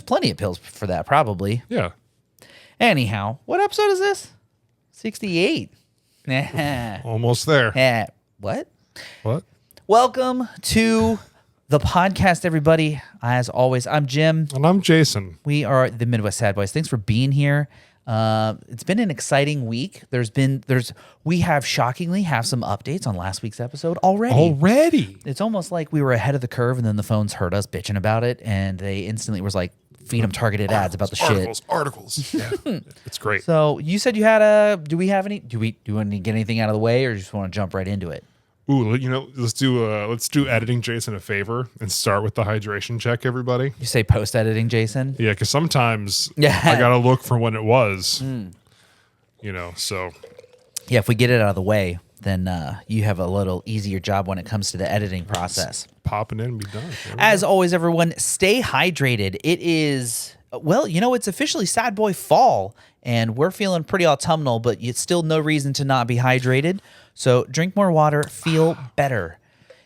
plenty of pills for that, probably. Yeah. Anyhow, what episode is this? 68. Almost there. What? What? Welcome to the podcast, everybody. As always, I'm Jim. And I'm Jason. We are the Midwest Sadbois. Thanks for being here. It's been an exciting week. We have shockingly some updates on last week's episode already. It's almost like we were ahead of the curve, and then the phones heard us bitching about it, and they instantly was like, feed them targeted ads about the articles. Yeah, it's great. So you said you had do we want to get anything out of the way, or just want to jump right into it? Ooh, let's do editing Jason a favor and start with the hydration check, everybody. You say post-editing, Jason? Yeah, because sometimes I got to look for when it was, so. Yeah, if we get it out of the way, then you have a little easier job when it comes to the editing process. Pop it in and be done. As always, everyone, stay hydrated. It is, it's officially Sad Boy fall, and we're feeling pretty autumnal, but it's still no reason to not be hydrated. So drink more water, feel better.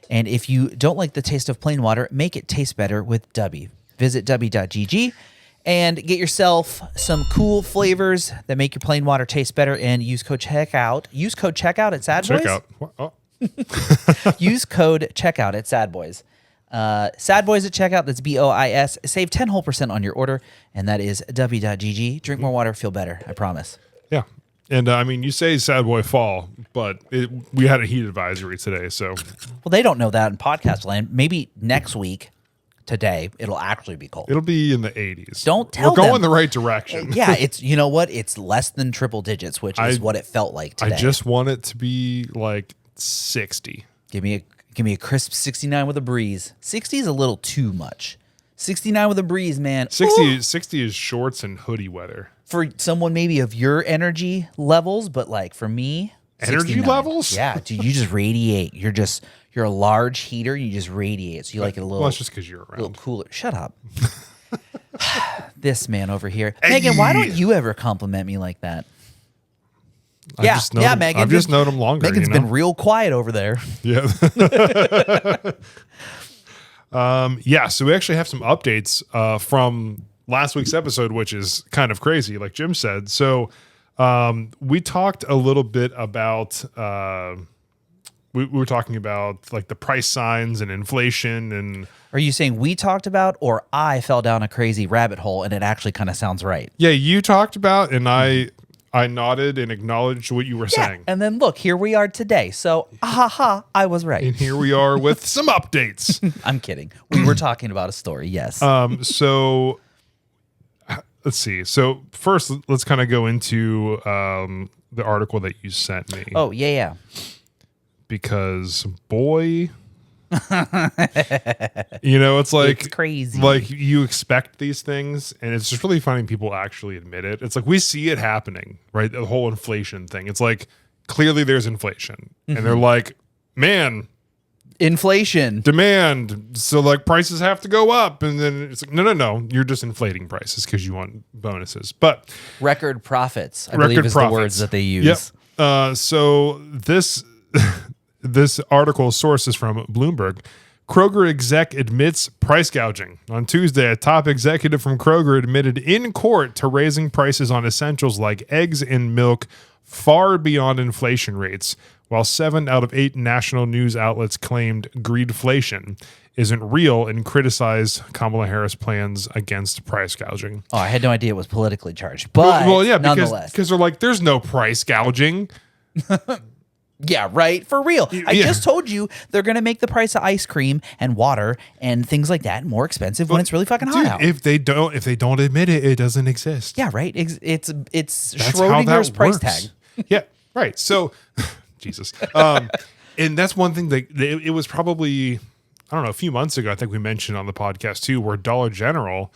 And if you don't like the taste of plain water, make it taste better with W. Visit w.gg and get yourself some cool flavors that make your plain water taste better, and use code checkout. Use code checkout at Sadbois. Checkout. Oh. Use code checkout at Sadbois. Sadbois at checkout. That's BOIS. Save 10% whole on your order, and that is w.gg. Drink more water, feel better. I promise. Yeah. And you say Sad Boy fall, but we had a heat advisory today, so. Well, they don't know that in podcast land. Maybe next week, today, it'll actually be cold. It'll be in the 80s. Don't tell We're them. going the right direction. Yeah, it's, you know what? It's less than triple digits, which is what it felt like today. I just want it to be like 60. Give me a crisp 69 with a breeze. 60 is a little too much. 69 with a breeze, man. 60 is shorts and hoodie weather. For someone maybe of your energy levels, but like for me, energy 69. levels? Yeah, dude, you just radiate. You're a large heater. You just radiate. So you like it a little. Well, it's just because you're around. A little cooler. Shut up. This man over here, Megan. Why don't you ever compliment me like that? Megan. I've just known him longer. Megan's been real quiet over there. Yeah. So we actually have some updates from last week's episode, which is kind of crazy, like Jim said. So we talked a little bit about we were talking about like the price signs and inflation. And are you saying we talked about, or I fell down a crazy rabbit hole and it actually kind of sounds right? Yeah, you talked about, and I nodded and acknowledged what you were saying. And then look, here we are today. So, I was right. And here we are with some updates. I'm kidding. We were talking about a story, yes. So let's see. So first, let's kind of go into the article that you sent me. Oh, yeah. Because, boy... it's like it's crazy. Like you expect these things, and it's just really finding people actually admit it. It's like we see it happening, right? The whole inflation thing. It's like clearly there's inflation, and they're like, man, inflation, demand. So like prices have to go up, and then it's like, no, you're just inflating prices because you want bonuses. But record profits, I believe, is the words that they use. Yep. So this. This article source is from Bloomberg. Kroger exec admits price gouging. On Tuesday, a top executive from Kroger admitted in court to raising prices on essentials like eggs and milk far beyond inflation rates, while 7 out of 8 national news outlets claimed greedflation isn't real and criticized Kamala Harris' plans against price gouging. Oh, I had no idea it was politically charged, but nonetheless. Because they're like, there's no price gouging. Yeah, right. For real. I just told you they're going to make the price of ice cream and water and things like that more expensive when it's really fucking hot out. If they don't admit it, it doesn't exist. Yeah, right. It's Schrodinger's price tag. Yeah, right. So, Jesus. And that's one thing that it was probably, I don't know, a few months ago, I think we mentioned on the podcast too, where Dollar General,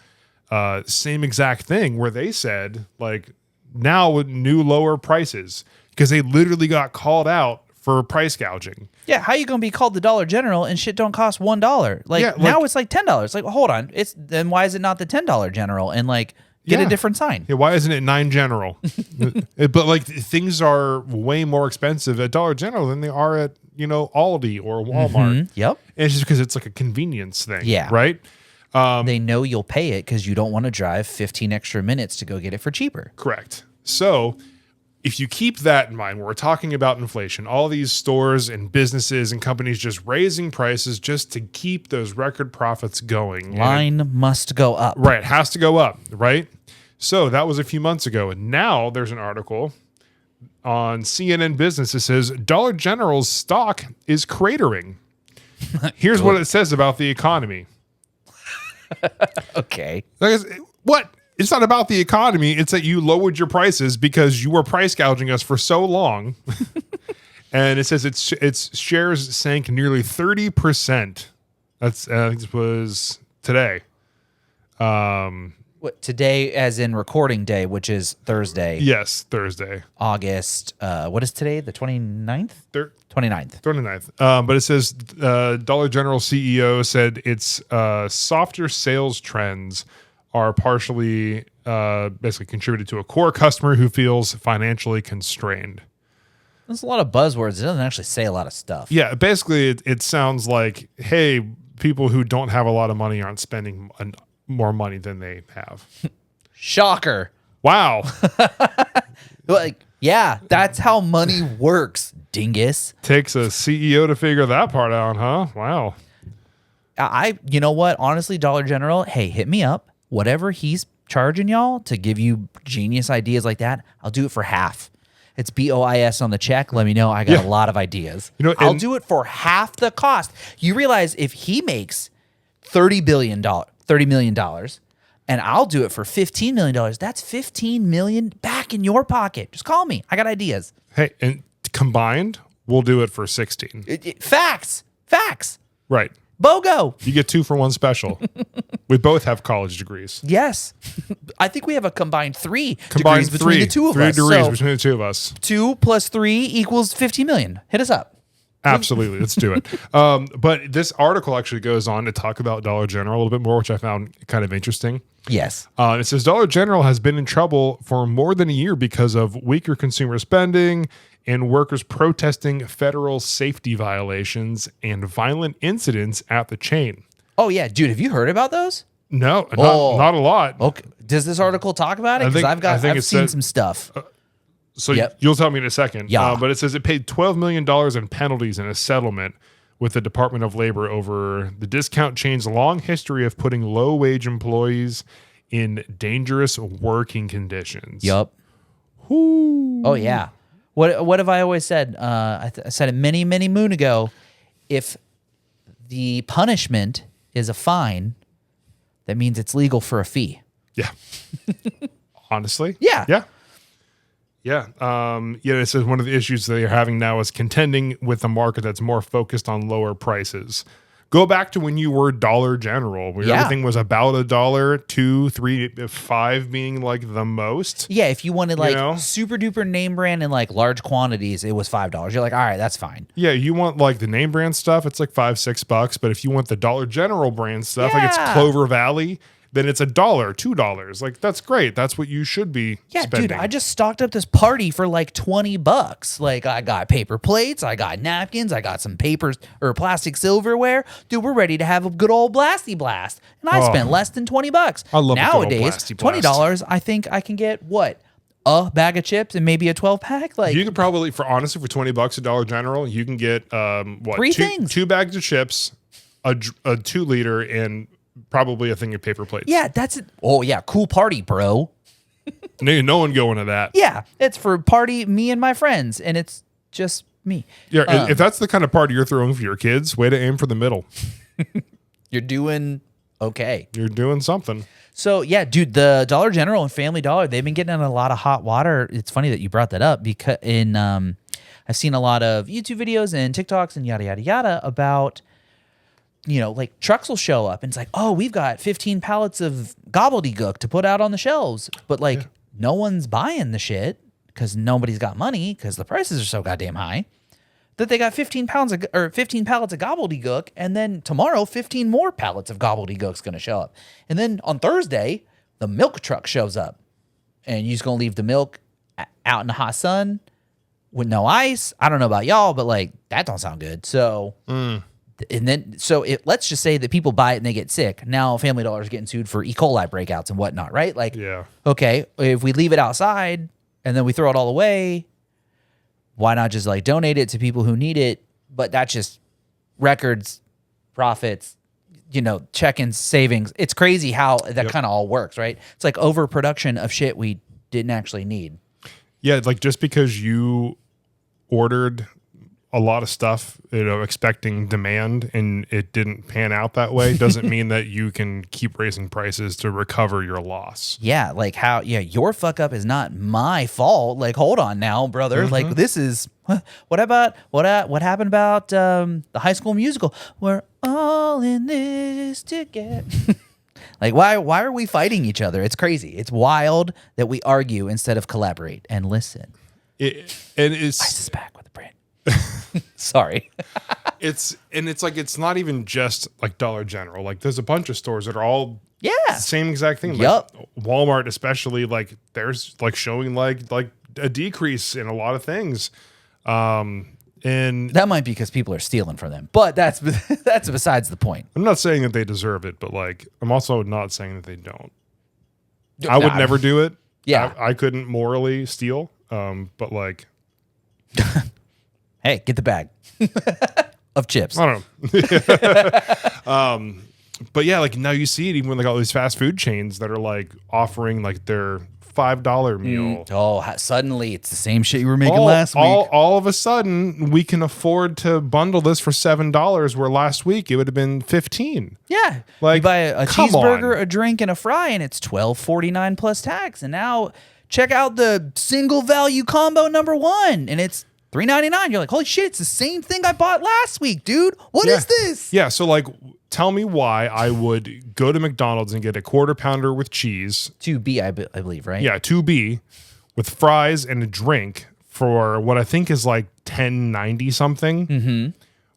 same exact thing, where they said like now with new lower prices. Because they literally got called out for price gouging. Yeah, how you gonna be called the Dollar General and shit don't cost $1? Now it's like $10. Like, well, hold on, then why is it not the $10 General? And like, get a different sign. Yeah, why isn't it 9 General? But like things are way more expensive at Dollar General than they are at Aldi or Walmart. Yep, and it's just because it's like a convenience thing. Yeah, right. They know you'll pay it because you don't want to drive 15 extra minutes to go get it for cheaper. Correct. So if you keep that in mind, we're talking about inflation, all these stores and businesses and companies just raising prices just to keep those record profits going. Line must go up. Right. It has to go up. Right. So that was a few months ago. And now there's an article on CNN Business that says Dollar General's stock is cratering. Here's what it says about the economy. Okay. What? It's not about the economy. It's that you lowered your prices because you were price gouging us for so long. And it says its shares sank nearly 30%. That's I think this was today. What, today as in recording day, which is Thursday. Yes, Thursday. August. What is today? The 29th? 29th. 29th. But it says Dollar General CEO said its softer sales trends are partially basically contributed to a core customer who feels financially constrained. There's a lot of buzzwords. It doesn't actually say a lot of stuff. Yeah, basically it sounds like, hey, people who don't have a lot of money aren't spending more money than they have. Shocker. Wow. Like, yeah, that's how money works, dingus. Takes a CEO to figure that part out, huh? Wow. You know what? Honestly, Dollar General, hey, hit me up. Whatever he's charging y'all to give you genius ideas like that, I'll do it for half. It's BOIS on the check. Let me know. I got a lot of ideas. I'll do it for half the cost. You realize if he makes $30 million, and I'll do it for $15 million, that's $15 million back in your pocket. Just call me. I got ideas. Hey, and combined, we'll do it for 16. Facts. Right. BOGO. You get 2 for 1 special. We both have college degrees. Yes. I think we have a combined 3 degrees between the two of us. 3 degrees between the two of us. 2 plus 3 equals 15 million. Hit us up. Absolutely. Let's do it. But this article actually goes on to talk about Dollar General a little bit more, which I found kind of interesting. Yes. It says Dollar General has been in trouble for more than a year because of weaker consumer spending and workers protesting federal safety violations and violent incidents at the chain. Oh, yeah. Dude, have you heard about those? No, not a lot. Okay. Does this article talk about it? Because I've seen some stuff. So you'll tell me in a second. Yeah. But it says it paid $12 million in penalties in a settlement with the Department of Labor over the discount chain's long history of putting low-wage employees in dangerous working conditions. Yup. Oh, yeah. What have I always said? I said it many, many moon ago. If the punishment is a fine, that means it's legal for a fee. Yeah. Honestly? Yeah. Yeah. Yeah. It says one of the issues that you're having now is contending with a market that's more focused on lower prices. Go back to when you were Dollar General, where everything was about $1, $2, $3, $5 being like the most. Yeah, if you wanted super duper name brand in like large quantities, it was $5. You're like, all right, that's fine. Yeah, you want like the name brand stuff, it's like $5-$6. But if you want the Dollar General brand stuff, like it's Clover Valley, then it's $1, $2. Like that's great. That's what you should be spending. Dude, I just stocked up this party for like $20. Like I got paper plates, I got napkins, I got some papers or plastic silverware. Dude, we're ready to have a good old blasty blast. And I spent less than $20. I love nowadays. Blasty blast. $20, I think I can get what? A bag of chips and maybe a 12-pack. Like you could probably, for $20 at Dollar General, you can get 3 things. 2 bags of chips, a 2-liter, and probably a thing of paper plates. Yeah, that's it. Oh yeah, cool party, bro. No one going to that. Yeah, it's for party me and my friends, and it's just me. Yeah, if that's the kind of party you're throwing for your kids, way to aim for the middle. You're doing okay. You're doing something. So yeah, dude, the Dollar General and Family Dollar, they've been getting in a lot of hot water. It's funny that you brought that up because I've seen a lot of YouTube videos and TikToks and yada yada yada about, like trucks will show up and it's like, oh, we've got 15 pallets of gobbledygook to put out on the shelves, but no one's buying the shit because nobody's got money because the prices are so goddamn high. That they got 15 pallets of gobbledygook, and then tomorrow 15 more pallets of gobbledygook's gonna show up. And then on Thursday, the milk truck shows up. And you're just gonna leave the milk out in the hot sun with no ice. I don't know about y'all, but that don't sound good. So And then, so let's just say that people buy it and they get sick. Now Family Dollar is getting sued for E. coli breakouts and whatnot, right? Like, Yeah. okay, if we leave it outside and then we throw it all away, why not just like donate it to people who need it? But that's just records, profits, check-ins, savings. It's crazy how that kind of all works, right? It's like overproduction of shit we didn't actually need. Yeah, like just because you ordered a lot of stuff, expecting demand, and it didn't pan out that way, doesn't mean that you can keep raising prices to recover your loss. Yeah, like how, your fuck up is not my fault. Like, hold on now, brother. Like, this is, what happened about the High School Musical? We're all in this together. Like, why are we fighting each other? It's crazy. It's wild that we argue instead of collaborate and listen. It's Ice is back with the brand. Sorry. It's not even just like Dollar General. Like there's a bunch of stores that are all the same exact thing. Yup. Like Walmart especially, like there's like showing like a decrease in a lot of things. And that might be because people are stealing from them, but that's besides the point. I'm not saying that they deserve it, but like I'm also not saying that they don't. I would never do it. Yeah. I couldn't morally steal. But like hey, get the bag of chips. I don't know. But yeah, like now you see it even with like all these fast food chains that are like offering like their $5 meal. Suddenly it's the same shit you were making last week. All of a sudden we can afford to bundle this for $7, where last week it would have been $15. Yeah. Like, you buy a come cheeseburger, on. a drink, and a fry, and it's $12.49 plus tax. And now check out the single value combo number 1, and it's $3.99. You're like, holy shit, it's the same thing I bought last week, dude. What is this? Yeah, so like tell me why I would go to McDonald's and get a quarter pounder with cheese. 2B, I believe, right? Yeah, 2B with fries and a drink for what I think is like $10.90 something. Mm-hmm.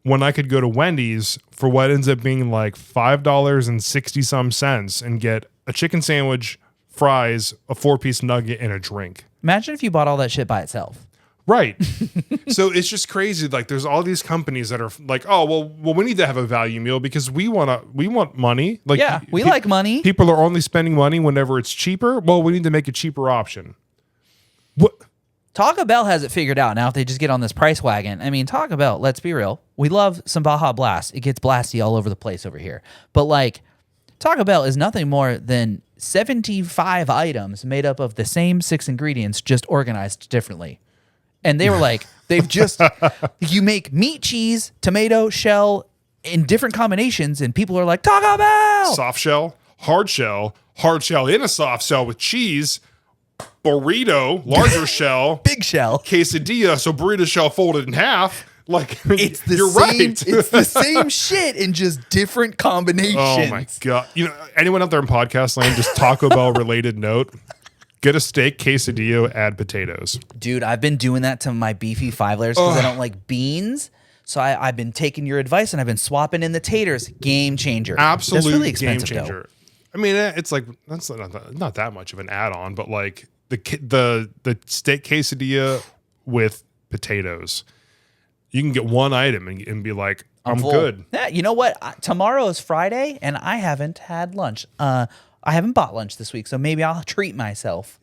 When I could go to Wendy's for what ends up being like $5.60 some cents and get a chicken sandwich, fries, a 4-piece nugget, and a drink. Imagine if you bought all that shit by itself. Right. So it's just crazy. Like there's all these companies that are like, oh, well, we need to have a value meal because we want money. Like, yeah, we like money. People are only spending money whenever it's cheaper. Well, we need to make a cheaper option. What? Taco Bell has it figured out now if they just get on this price wagon. I mean, Taco Bell, let's be real. We love some Baja Blast. It gets blasty all over the place over here. But like, Taco Bell is nothing more than 75 items made up of the same 6 ingredients, just organized differently. And they were like, you make meat, cheese, tomato, shell in different combinations, and people are like, Taco Bell! Soft shell hard shell in a soft shell with cheese, burrito, larger shell, big shell, quesadilla, so burrito shell folded in half. Like, it's the you're same, right. It's the same shit in just different combinations. Oh my God. Anyone out there in podcast land, just Taco Bell related note. Get a steak quesadilla, add potatoes. Dude, I've been doing that to my beefy 5 layers because I don't like beans. So I've been taking your advice and I've been swapping in the taters. Game changer. Absolute That's really expensive, game changer. Though. I mean, it's like that's not that much of an add-on, but like the steak quesadilla with potatoes, you can get one item and be like, I'm good. Yeah, you know what? Tomorrow is Friday and I haven't had lunch. I haven't bought lunch this week, so maybe I'll treat myself.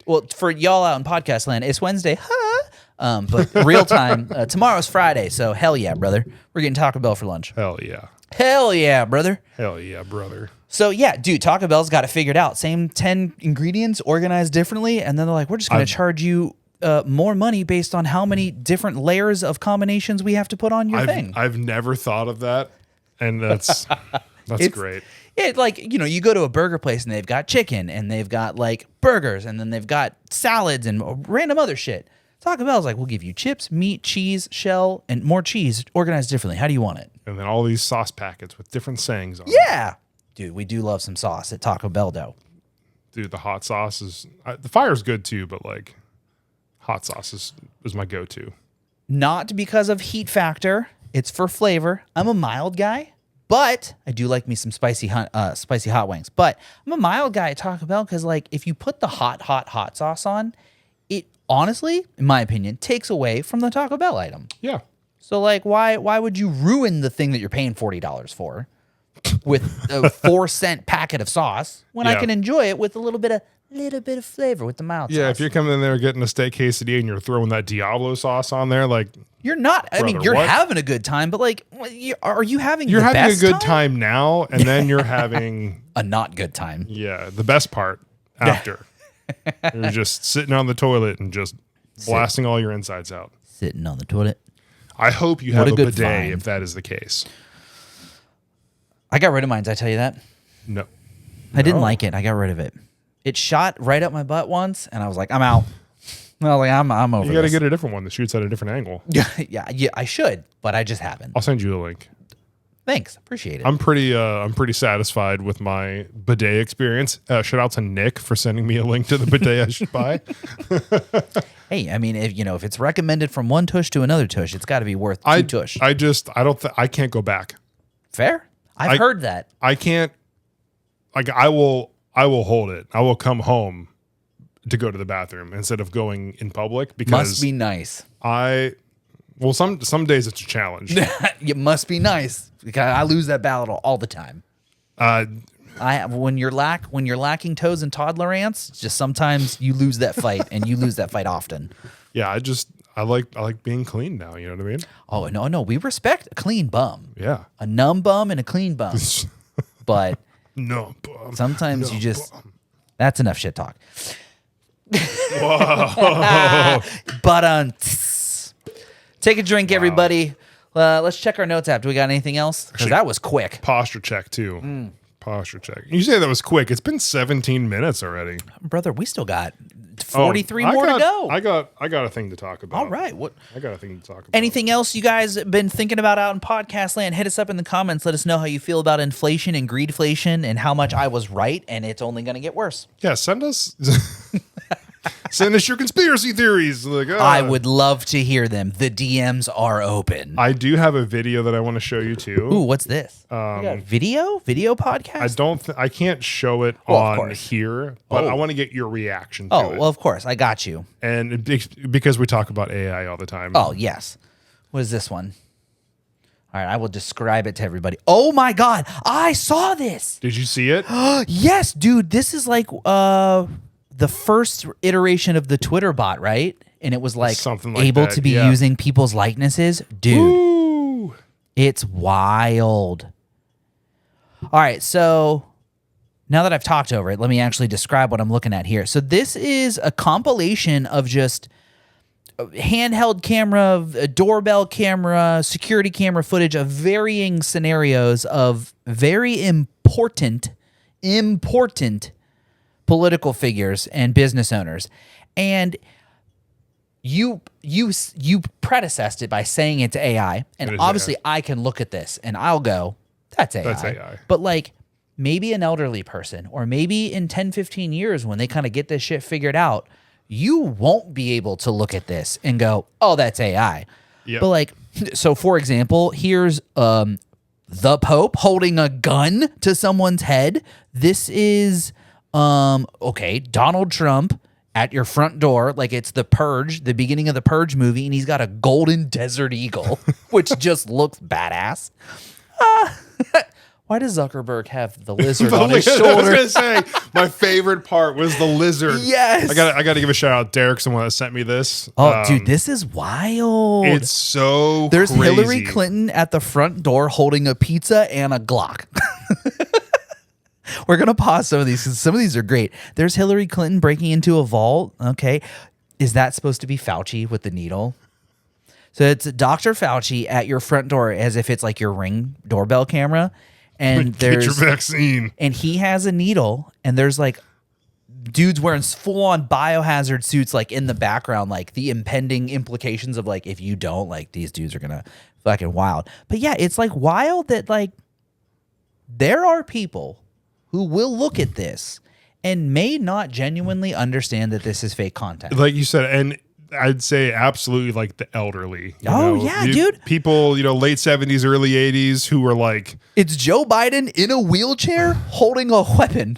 Well, for y'all out in podcast land, it's Wednesday, but real time, tomorrow's Friday, so hell yeah, brother. We're getting Taco Bell for lunch. Hell yeah. Hell yeah, brother. Hell yeah, brother. So yeah, dude, Taco Bell's got it figured out. Same 10 ingredients, organized differently, and then they're like, we're just going to charge you more money based on how many different layers of combinations we have to put on your thing. I've never thought of that, and that's great. It like, you go to a burger place and they've got chicken and they've got like burgers and then they've got salads and random other shit. Taco Bell's like, we'll give you chips, meat, cheese, shell, and more cheese organized differently. How do you want it? And then all these sauce packets with different sayings on Yeah. Dude, we do love some sauce at Taco Bell, though. Dude, the hot sauce is... the fire's good too, but like hot sauce is my go-to. Not because of heat factor. It's for flavor. I'm a mild guy. But I do like me some spicy hot wings. But I'm a mild guy at Taco Bell because, like, if you put the hot sauce on, it honestly, in my opinion, takes away from the Taco Bell item. Yeah. So like, why would you ruin the thing that you're paying $40 for with a 4-cent packet of sauce when I Yeah. can enjoy it with a little bit of flavor with the mild Yeah, sauce? if you're coming in there getting a steak quesadilla and you're throwing that Diablo sauce on there, like You're not. I mean, Brother, you're what? having a good time, but like, are you having? you're the having a best good time now, and then you're having A not good time. the best part after. You're just sitting on the toilet and just blasting all your insides out. Sitting on the toilet. I hope you What have a a good bidet find. if that is the case. I got rid of mine. Did I tell you that? No. I didn't like it. I got rid of it. It shot right up my butt once, and I was like, I'm out. Well, like I'm over. You got to this. get a different one that shoots at a different angle. yeah, I should, but I just haven't. I'll send you the link. Thanks, appreciate it. I'm pretty satisfied with my bidet experience. Shout out to Nick for sending me a link to the bidet I should buy. Hey, I mean, if it's recommended from one tush to another tush, it's got to be worth two tush. I can't go back. Fair. I've heard that. I can't. Like I will hold it. I will come home to go to the bathroom instead of going in public because Must be nice. some days it's a challenge. It must be nice because I lose that battle all the time. When you're lacking toes and toddler ants, it's just sometimes you lose that fight, and you lose that fight often. Yeah, I like being clean now. You know what I mean? Oh no, we respect a clean bum, Yeah. a numb bum and a clean bum, but No. sometimes you just that's enough shit talk. But take a drink, everybody. Let's check our notes app. Do we got anything else? Because that was quick. Posture check too. Posture check. You say that was quick. It's been 17 minutes already. Brother, we still got 43 more to go. I got a thing to talk about. All right. What? I got a thing to talk about. Anything else you guys been thinking about out in podcast land? Hit us up in the comments. Let us know how you feel about inflation and greedflation and how much I was right and it's only going to get worse. Yeah, send us your conspiracy theories. Like, I would love to hear them. The DMs are open. I do have a video that I want to show you too. Ooh, what's this? Video podcast? I can't show it Well, of on course. here, but Oh. I want to get your reaction to Oh, it. well, of course. I got you. And because we talk about AI all the time. Oh, yes. What is this one? All right, I will describe it to everybody. Oh my God, I saw this. Did you see it? Yes, dude. This is like the first iteration of the Twitter bot, right? And it was like Something like able that, to be yeah. using people's likenesses. Dude, Ooh. it's wild. All right, so now that I've talked over it, let me actually describe what I'm looking at here. So this is a compilation of just handheld camera, a doorbell camera, security camera footage of varying scenarios of very important political figures and business owners. And you predecessed it by saying it's AI. And It is obviously AI. I can look at this and I'll go, that's AI. That's AI. But like maybe an elderly person or maybe in 10, 15 years when they kind of get this shit figured out, you won't be able to look at this and go, oh, that's AI. Yep. But like, so for example, here's the Pope holding a gun to someone's head. This is okay, Donald Trump at your front door, like it's The Purge, the beginning of the Purge movie, and he's got a golden desert eagle, which just looks badass. Why does Zuckerberg have the lizard on his I was shoulder? gonna say my favorite part was the lizard. Yes. I got to give a shout out. Derek's the one that sent me this. Oh, dude, this is wild. It's so There's crazy. Hillary Clinton at the front door holding a pizza and a Glock. We're going to pause some of these because some of these are great. There's Hillary Clinton breaking into a vault. Okay. Is that supposed to be Fauci with the needle? So it's Dr. Fauci at your front door as if it's like your Ring doorbell camera. And Get your there's vaccine. and he has a needle and there's like dudes wearing full-on biohazard suits like in the background, like the impending implications of like if you don't, like these dudes are gonna fucking wild. But yeah, it's like wild that like there are people who will look at this and may not genuinely understand that this is fake content. Like you said, and I'd say absolutely like the elderly. Yeah, dude. People, late 70s, early 80s who were like, It's Joe Biden in a wheelchair holding a weapon.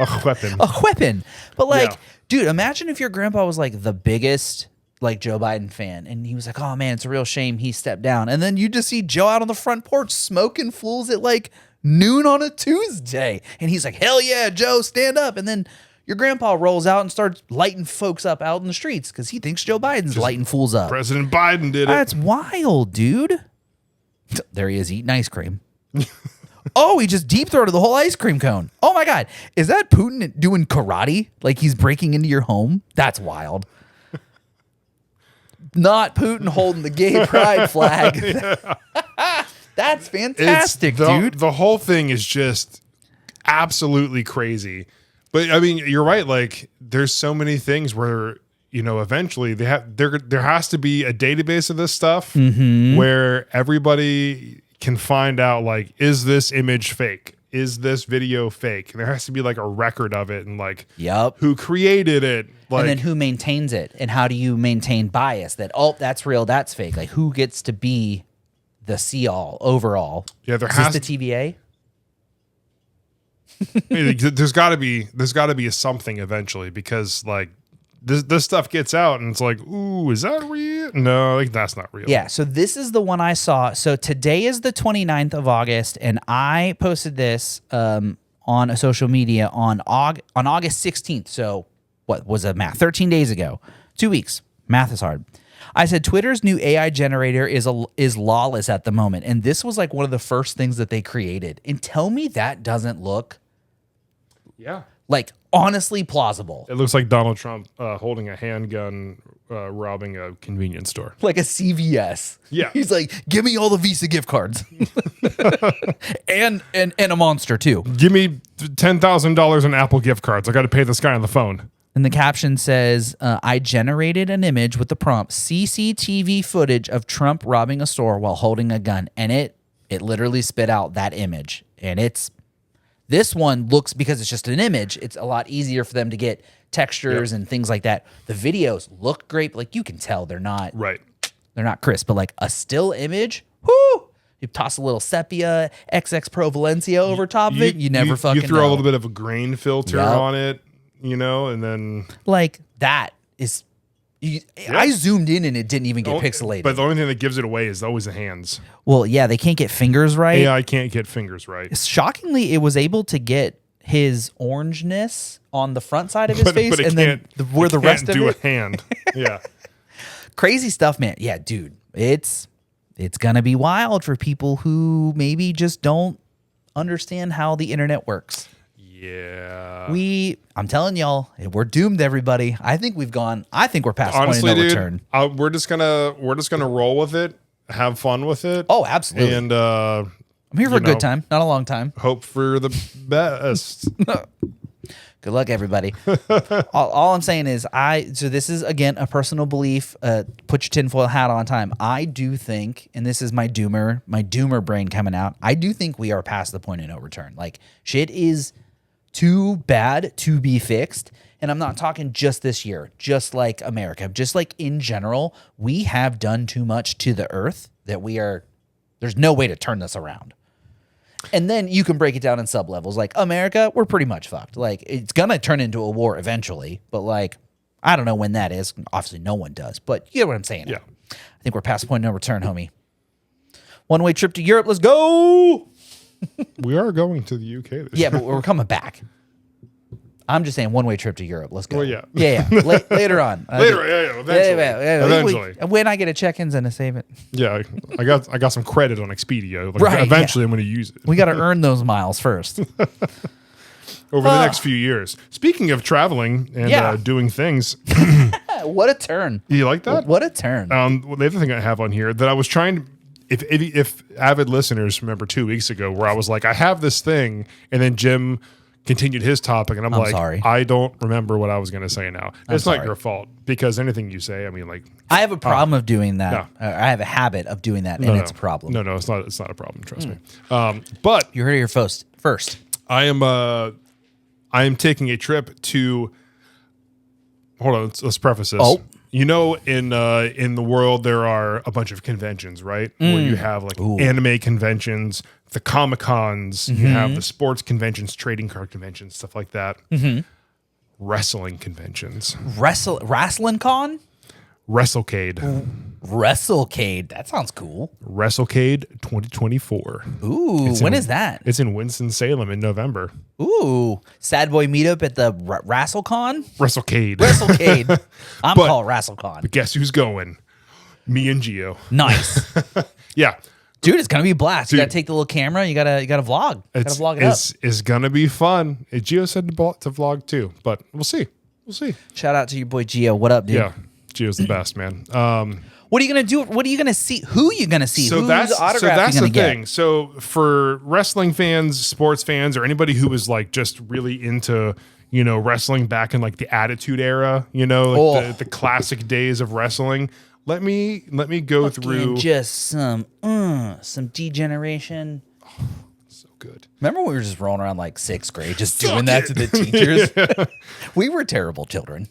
a weapon. A weapon. But like, Yeah. dude, imagine if your grandpa was like the biggest like Joe Biden fan, and he was like, "Oh man, it's a real shame he stepped down." And then you just see Joe out on the front porch smoking fools at like noon on a Tuesday, and he's like, "Hell yeah, Joe, stand up!" And then your grandpa rolls out and starts lighting folks up out in the streets because he thinks Joe Biden's lighting fools up. President Biden did it. That's wild, dude. There he is eating ice cream. Oh, he just deep throated the whole ice cream cone. Oh my God. Is that Putin doing karate? Like he's breaking into your home? That's wild. Not Putin holding the gay pride flag. That's fantastic, dude. The whole thing is just absolutely crazy. But I mean, you're right. Like, there's so many things where, you know, eventually there has to be a database of this stuff where everybody can find out, like, is this image fake? Is this video fake? And there has to be like a record of it and like who created it. Like, and then who maintains it? And how do you maintain bias that, oh, that's real, that's fake? Like, who gets to be the see-all overall? Yeah, Is this the TVA? there's got to be something eventually, because like this stuff gets out and it's like, ooh, is that real? No, like that's not real. Yeah, so this is the one I saw. So today is the 29th of August, and I posted this on a social media on August 16th. So what was it, math? 13 days ago. 2 weeks. Math is hard. I said Twitter's new AI generator is lawless at the moment, and this was like one of the first things that they created. And tell me that doesn't look like honestly plausible. It looks like Donald Trump holding a handgun, robbing a convenience store, like a CVS. Yeah, he's like, "Give me all the Visa gift cards, and a monster too. Give me $10,000 in Apple gift cards. I got to pay this guy on the phone." And the caption says, "I generated an image with the prompt CCTV footage of Trump robbing a store while holding a gun," and it literally spit out that image, and This one looks, because it's just an image, it's a lot easier for them to get textures and things like that. The videos look great, but like you can tell they're not crisp, but like a still image, whoo! You toss a little sepia XX Pro Valencia over top of it, you never fucking You throw know. a little bit of a grain filter on it, you know, and then like that is. I zoomed in and it didn't even get pixelated. But the only thing that gives it away is always the hands. Well, yeah, they can't get fingers right. AI can't get fingers right. Shockingly, it was able to get his orangeness on the front side of his face, and then where the rest of it do it. A hand. Yeah, crazy stuff, man. Yeah, dude, it's gonna be wild for people who maybe just don't understand how the internet works. Yeah. I'm telling y'all, we're doomed, everybody. I think we're past the point of no return. We're just gonna roll with it, have fun with it. Oh, absolutely. And I'm here for a good time, not a long time. Hope for the best. Good luck, everybody. all I'm saying is so this is, again, a personal belief. Put your tinfoil hat on time. I do think, and this is my doomer brain coming out, I do think we are past the point of no return. Like, shit is too bad to be fixed. And I'm not talking just this year, just like America, just like in general, we have done too much to the earth that there's no way to turn this around. And then you can break it down in sub levels. Like America, we're pretty much fucked. Like, it's going to turn into a war eventually, but like, I don't know when that is. Obviously no one does, but you get what I'm saying. Yeah. I think we're past point of no return, homie. One-way trip to Europe. Let's go. We are going to the UK this year. But we're coming back. I'm just saying one-way trip to Europe. Let's go. Well, yeah. Yeah. Later on. Eventually. When I get a check-ins and a save it. Yeah, I got some credit on Expedia. Like, eventually I'm going to use it. We got to earn those miles first. Over the next few years. Speaking of traveling and doing things. What a turn. You like that? What a turn. The other thing I have on here that I was trying to, if avid listeners remember 2 weeks ago, where I was like, I have this thing, and then Jim continued his topic, and I'm like, sorry. I don't remember what I was going to say now. It's sorry. not your fault, because anything you say, I mean, like, I have a problem of doing that. I have a habit of doing that, and it's a problem. No, it's not a problem. Trust me. But you heard it here first. I am taking a trip to. Hold on, let's preface this. Oh. You know, in the world, there are a bunch of conventions, right? Where you have like anime conventions, the Comic-Cons, you have the sports conventions, trading card conventions, stuff like that. Wrestling conventions. Wrestling con? WrestleCade. WrestleCade. That sounds cool. WrestleCade 2024. Ooh, when is that? It's in Winston-Salem in November. Ooh, Sadbois meetup at the WrestleCon? WrestleCade. WrestleCade. I'm called WrestleCon. But guess who's going? Me and Gio. Nice. Yeah. Dude, it's gonna be a blast. Dude, you gotta take the little camera. You gotta vlog. Gotta vlog it up. It's gonna be fun. Gio said to vlog too, but we'll see. We'll see. Shout out to your boy Gio. What up, dude? Yeah, Gio's the best, man. What are you gonna do? What are you gonna see? Who are you gonna see? So Whose that's autograph you the gonna get? thing. So for wrestling fans, sports fans, or anybody who was like just really into wrestling back in like the Attitude Era, like the classic days of wrestling. Let me go through just some degeneration. So good. Remember when we were just rolling around like sixth grade, just doing that to the teachers? Yeah. We were terrible children.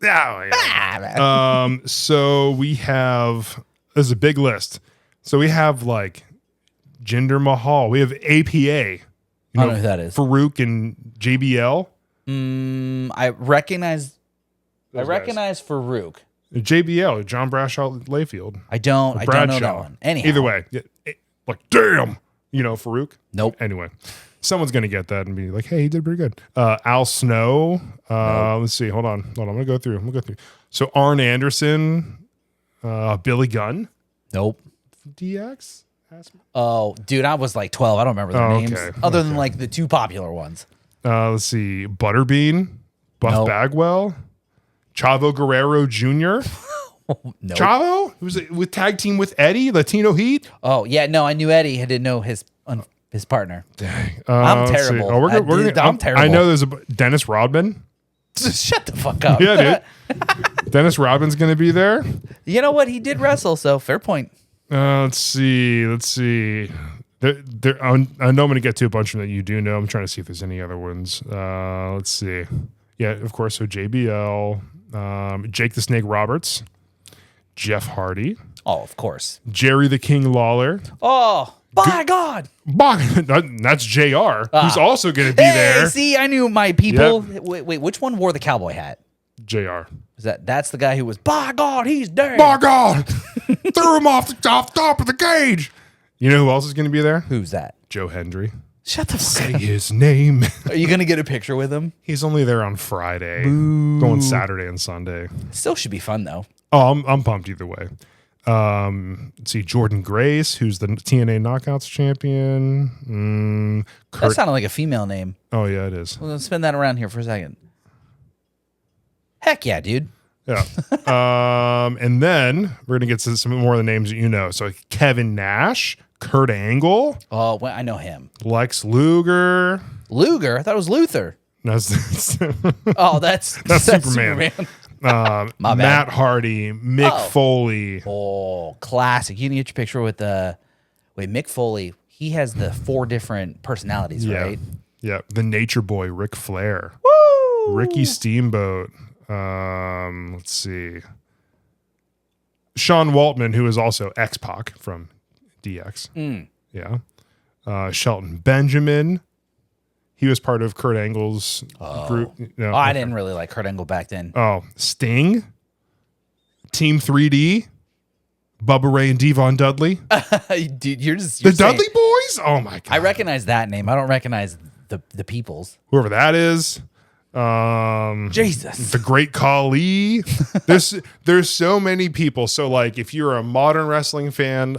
Yeah. So we have, there's a big list. So we have like Jinder Mahal. We have APA. I don't know who that is. Farouk and JBL. I recognize Farouk. JBL, John Bradshaw Layfield. I don't know that one. Anyhow. Either way, like damn, Farouk. Nope. Anyway, someone's gonna get that and be like, "Hey, he did pretty good." Al Snow. Nope. Let's see. Hold on. I'm gonna go through. So Arn Anderson, Billy Gunn, Nope. DX. Oh, dude, I was like 12. I don't remember their names other than like the two popular ones. Let's see. Butterbean, Buff Nope. Bagwell, Chavo Guerrero Jr. No. Chavo, who was with tag team with Eddie, Latino Heat. Oh yeah, no, I knew Eddie. I didn't know his partner. Dang. I'm let's see. terrible. Oh, I'm terrible. I know there's a Dennis Rodman. Shut the fuck up. Yeah, dude. Dennis Rodman's going to be there. You know what? He did wrestle, so fair point. Let's see. I know I'm going to get to a bunch of them that you do know. I'm trying to see if there's any other ones. Let's see. Yeah, of course. So JBL, Jake the Snake Roberts, Jeff Hardy. Oh, of course. Jerry the King Lawler. Oh, by God. That's JR, who's also going to be there. See, I knew my people. Yep. Wait, which one wore the cowboy hat? JR. That's the guy who was, by God, he's dead. By God. Threw him off the top of the cage. You know who else is going to be there? Who's that? Joe Hendry. Shut the fuck Say up. his name. Are you going to get a picture with him? He's only there on Friday. Going Saturday and Sunday. Still should be fun, though. Oh, I'm pumped either way. Let's see, Jordan Grace, who's the TNA Knockouts champion. That sounded like a female name. Oh, yeah, it is. Well, let's spin that around here for a second. Heck yeah, dude. Yeah. And then we're going to get to some more of the names that you know. So Kevin Nash, Kurt Angle. Oh, well, I know him. Lex Luger. Luger? I thought it was Luther. That's Oh, that's Superman. Matt Hardy, Mick Foley. Oh, classic. You can get your picture with Mick Foley. He has the 4 different personalities, right? Yeah. The Nature Boy, Ric Flair. Woo! Ricky Steamboat. Let's see. Sean Waltman, who is also X-Pac from DX. Yeah. Shelton Benjamin. He was part of Kurt Angle's group. No, I didn't really like Kurt Angle back then. Oh, Sting. Team 3D. Bubba Ray and Devon Dudley. Dude, you're saying, Dudley Boys? Oh, my God. I recognize that name. I don't recognize the peoples. Whoever that is. Jesus. The Great Khali. There's so many people. So like if you're a modern wrestling fan,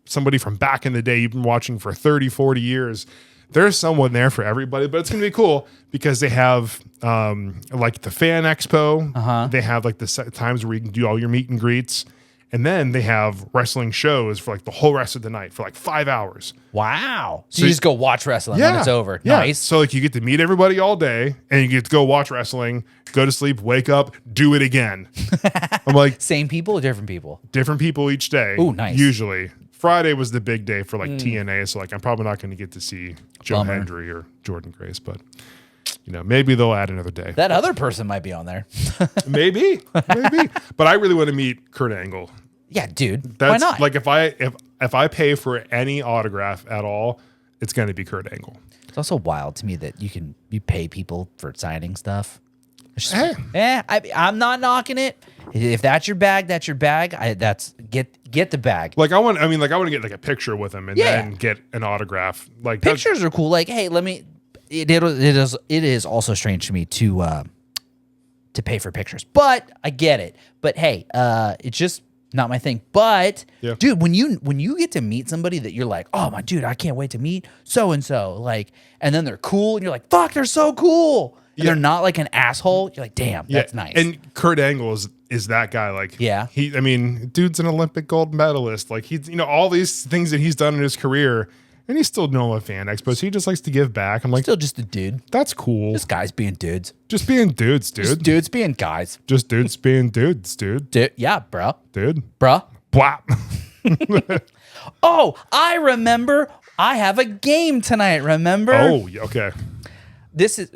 somebody from back in the day you've been watching for 30, 40 years, there's someone there for everybody. But it's going to be cool because they have like the Fan Expo. They have like the times where you can do all your meet and greets. And then they have wrestling shows for like the whole rest of the night for like 5 hours. Wow. So you just go watch wrestling when it's over. Yeah. Nice. So like you get to meet everybody all day and you get to go watch wrestling, go to sleep, wake up, do it again. I'm like, same people or different people? Different people each day. Ooh, nice. Usually. Friday was the big day for like TNA. So like I'm probably not going to get to see Joe Hendry or Jordan Grace, but maybe they'll add another day. That other person might be on there. Maybe. But I really want to meet Kurt Angle. Yeah, dude. That's, why not? Like if I pay for any autograph at all, it's going to be Kurt Angle. It's also wild to me that you pay people for signing stuff. Hey. I'm not knocking it. If that's your bag, that's your bag. Get the bag. Like I want to get like a picture with him and Yeah. then get an autograph. Like Pictures are cool. Like, hey, let me. It is also strange to me to pay for pictures, but I get it. But hey, it's just not my thing. But Yeah. dude, when you get to meet somebody that you're like, oh my dude, I can't wait to meet so and so, like, and then they're cool, and you're like, fuck, they're so cool, and they're not like an asshole. You're like, damn, that's nice. And Kurt Angle is that guy. Like, Yeah. Dude's an Olympic gold medalist. Like he's, all these things that he's done in his career, and he's still NOLA Fan Expo. So he just likes to give back. I'm like, Still just a dude. that's cool. Just guys being dudes. Just being dudes, dude. Just dudes being guys. Just dudes being dudes, dude. Yeah, bro. Dude. Bruh. Blah. Oh, I remember. I have a game tonight. Remember? Oh, okay. This is.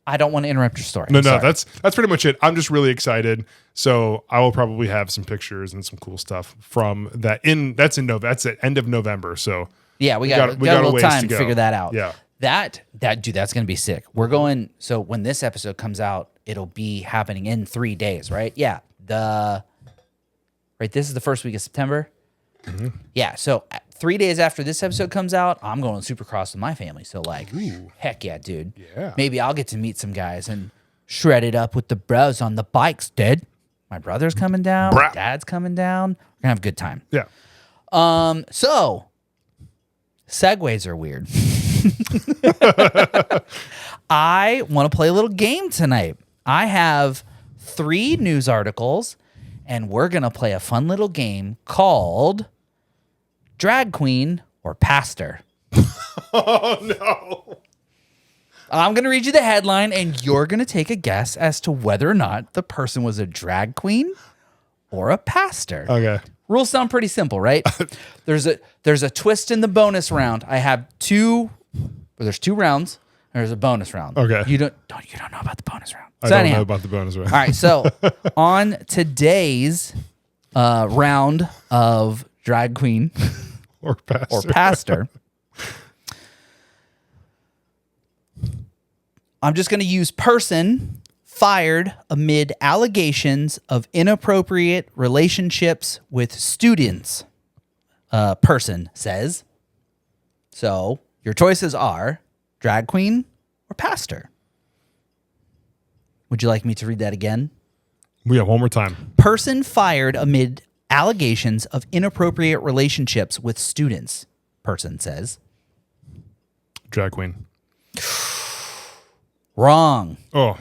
I don't want to interrupt your story. No, I'm sorry. that's pretty much it. I'm just really excited. So I will probably have some pictures and some cool stuff from that. That's the end of November. So Yeah, we got a little ways time to to go. figure that out. Yeah. That dude, that's gonna be sick. We're going. So when this episode comes out, it'll be happening in 3 days, right? Yeah. This is the first week of September. Mm-hmm. Yeah. So 3 days after this episode comes out, I'm going to Supercross with my family. So like, heck yeah, dude. Yeah. Maybe I'll get to meet some guys and shred it up with the bros on the bikes, dude. My brother's coming down. My Brah. dad's coming down. We're gonna have a good time. Yeah. So segues are weird. I want to play a little game tonight. I have 3 news articles, and we're going to play a fun little game called Drag Queen or Pastor. Oh, no. I'm going to read you the headline, and you're going to take a guess as to whether or not the person was a drag queen or a pastor. Okay. Rules sound pretty simple, right? There's a twist in the bonus round. I have there's 2 rounds. There's a bonus round. Okay. You don't know about the bonus round. I don't know about the bonus round. All right. So on today's round of drag queen Or pastor. or pastor, I'm just going to use person fired amid allegations of inappropriate relationships with students. Person says. So your choices are drag queen or pastor. Would you like me to read that again? Yeah, one more time. Person fired amid allegations of inappropriate relationships with students. Person says. Drag queen. Wrong. Oh.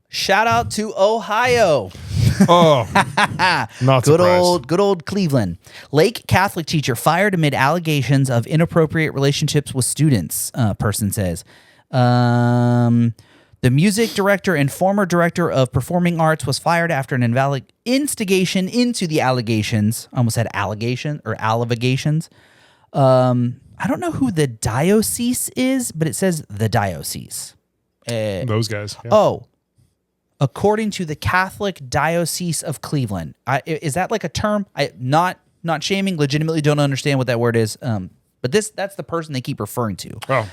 Shout out to Ohio. Oh. Not surprised. Good old Cleveland. Lake Catholic teacher fired amid allegations of inappropriate relationships with students. Person says. The music director and former director of performing arts was fired after an instigation into the allegations. I almost said allegation or allegations. I don't know who the diocese is, but it says the diocese. Those guys. Yeah. Oh, according to the Catholic Diocese of Cleveland. Is that like a term? Not shaming, legitimately don't understand what that word is. But that's the person they keep referring to. Oh.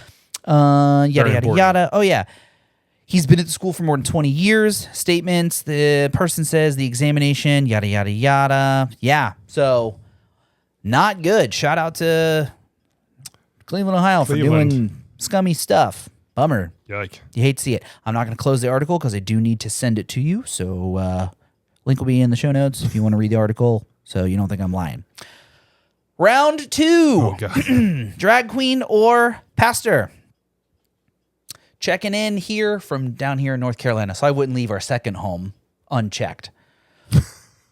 Yada, Very yada, important. yada. Oh, yeah. He's been at the school for more than 20 years. Statements. The person says the examination, yada, yada, yada. Yeah. So not good. Shout out to Cleveland, Ohio for doing scummy stuff. Bummer. Yike. You hate to see it. I'm not going to close the article because I do need to send it to you. So link will be in the show notes if you want to read the article so you don't think I'm lying. Round 2. Oh, God. Drag queen or pastor. Checking in here from down here in North Carolina, so I wouldn't leave our second home unchecked.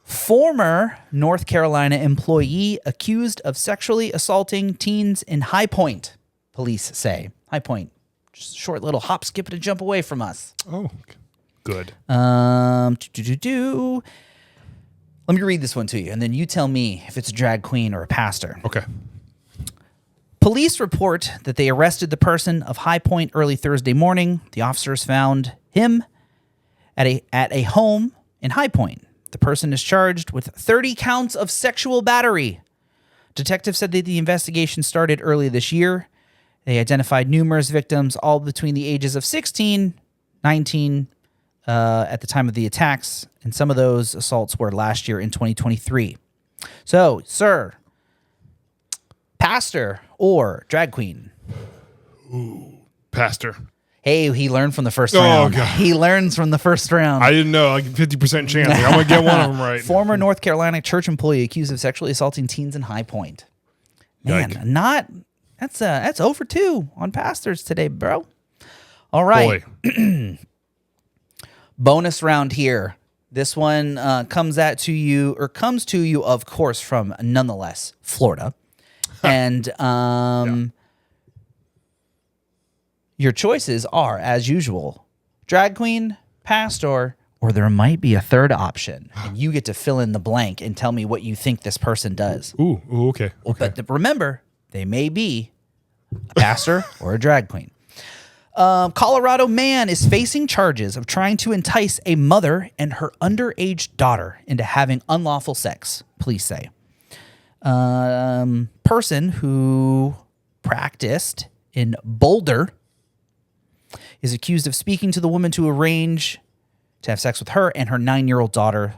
Former North Carolina employee accused of sexually assaulting teens in High Point, police say. High Point, just a short little hop, skip, and a jump away from us. Oh, good. Let me read this one to you, and then you tell me if it's a drag queen or a pastor. Okay. Police report that they arrested the person of High Point early Thursday morning. The officers found him at a home in High Point. The person is charged with 30 counts of sexual battery. Detectives said that the investigation started early this year. They identified numerous victims, all between the ages of 16, 19, at the time of the attacks, and some of those assaults were last year in 2023. So, sir, pastor or drag queen? Pastor. Hey, he learned from the first round. God. He learns from the first round. I didn't know, like 50% chance. Like, I'm going to get one of them right. Former North Carolina church employee accused of sexually assaulting teens in High Point. Man, that's over 2 on pastors today, bro. All right. Boy. Bonus round here. This one comes to you, of course, from nonetheless Florida, and your choices are, as usual, drag queen, pastor, or there might be a third option, and you get to fill in the blank and tell me what you think this person does. Ooh, okay. But remember, they may be a pastor or a drag queen. Colorado man is facing charges of trying to entice a mother and her underage daughter into having unlawful sex, police say. Person who practiced in Boulder is accused of speaking to the woman to arrange to have sex with her and her 9-year-old daughter.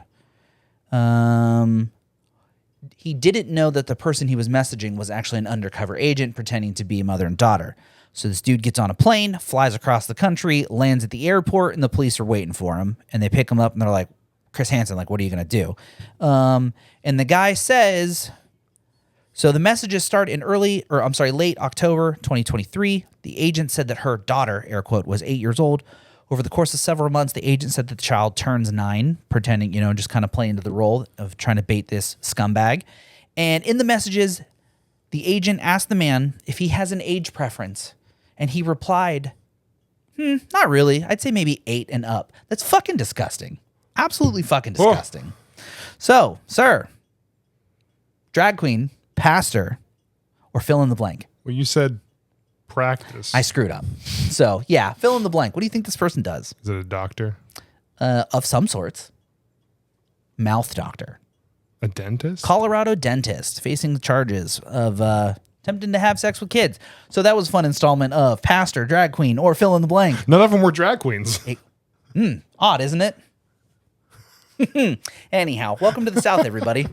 He didn't know that the person he was messaging was actually an undercover agent pretending to be a mother and daughter. So this dude gets on a plane, flies across the country, lands at the airport, and the police are waiting for him. And they pick him up, and they're like, Chris Hansen, like, what are you going to do? And the guy says, so the messages start in late October 2023. The agent said that her daughter, air quote, was 8 years old. Over the course of several months, the agent said that the child turns 9, pretending, just kind of play into the role of trying to bait this scumbag. And in the messages, the agent asked the man if he has an age preference. And he replied, not really. I'd say maybe 8 and up. That's fucking disgusting. Absolutely fucking disgusting. So, sir, drag queen, pastor, or fill in the blank. Well, you said practice. I screwed up. So, yeah, fill in the blank. What do you think this person does? Is it a doctor? Of some sorts. Mouth doctor. A dentist? Colorado dentist facing the charges of attempting to have sex with kids. So that was a fun installment of pastor, drag queen, or fill in the blank. None of them were drag queens. Odd, isn't it? Anyhow, welcome to the South, everybody.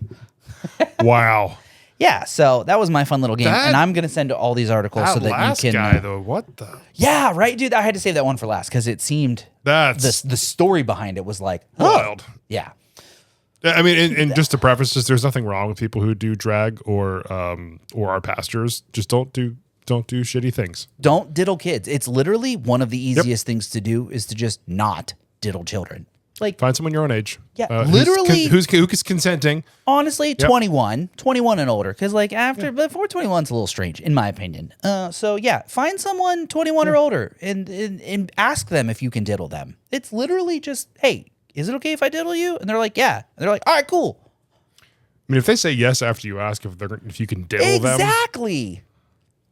Wow. Yeah, so that was my fun little game, and I'm going to send all these articles so that last you can... guy, though, what the... Yeah, right, dude? I had to save that one for last because it seemed... That's... The story behind it was like... Wild. Yeah. I mean, and just to preface this, there's nothing wrong with people who do drag or are pastors. Just don't do shitty things. Don't diddle kids. It's literally one of the easiest things to do is to just not diddle children. Like, find someone your own age. Yeah, literally. Who's consenting. Honestly, 21 and older. Because before 21 is a little strange, in my opinion. So yeah, find someone 21 or older and ask them if you can diddle them. It's literally just, hey, is it okay if I diddle you? And they're like, yeah. And they're like, all right, cool. I mean, if they say yes after you ask if you can diddle them. Exactly.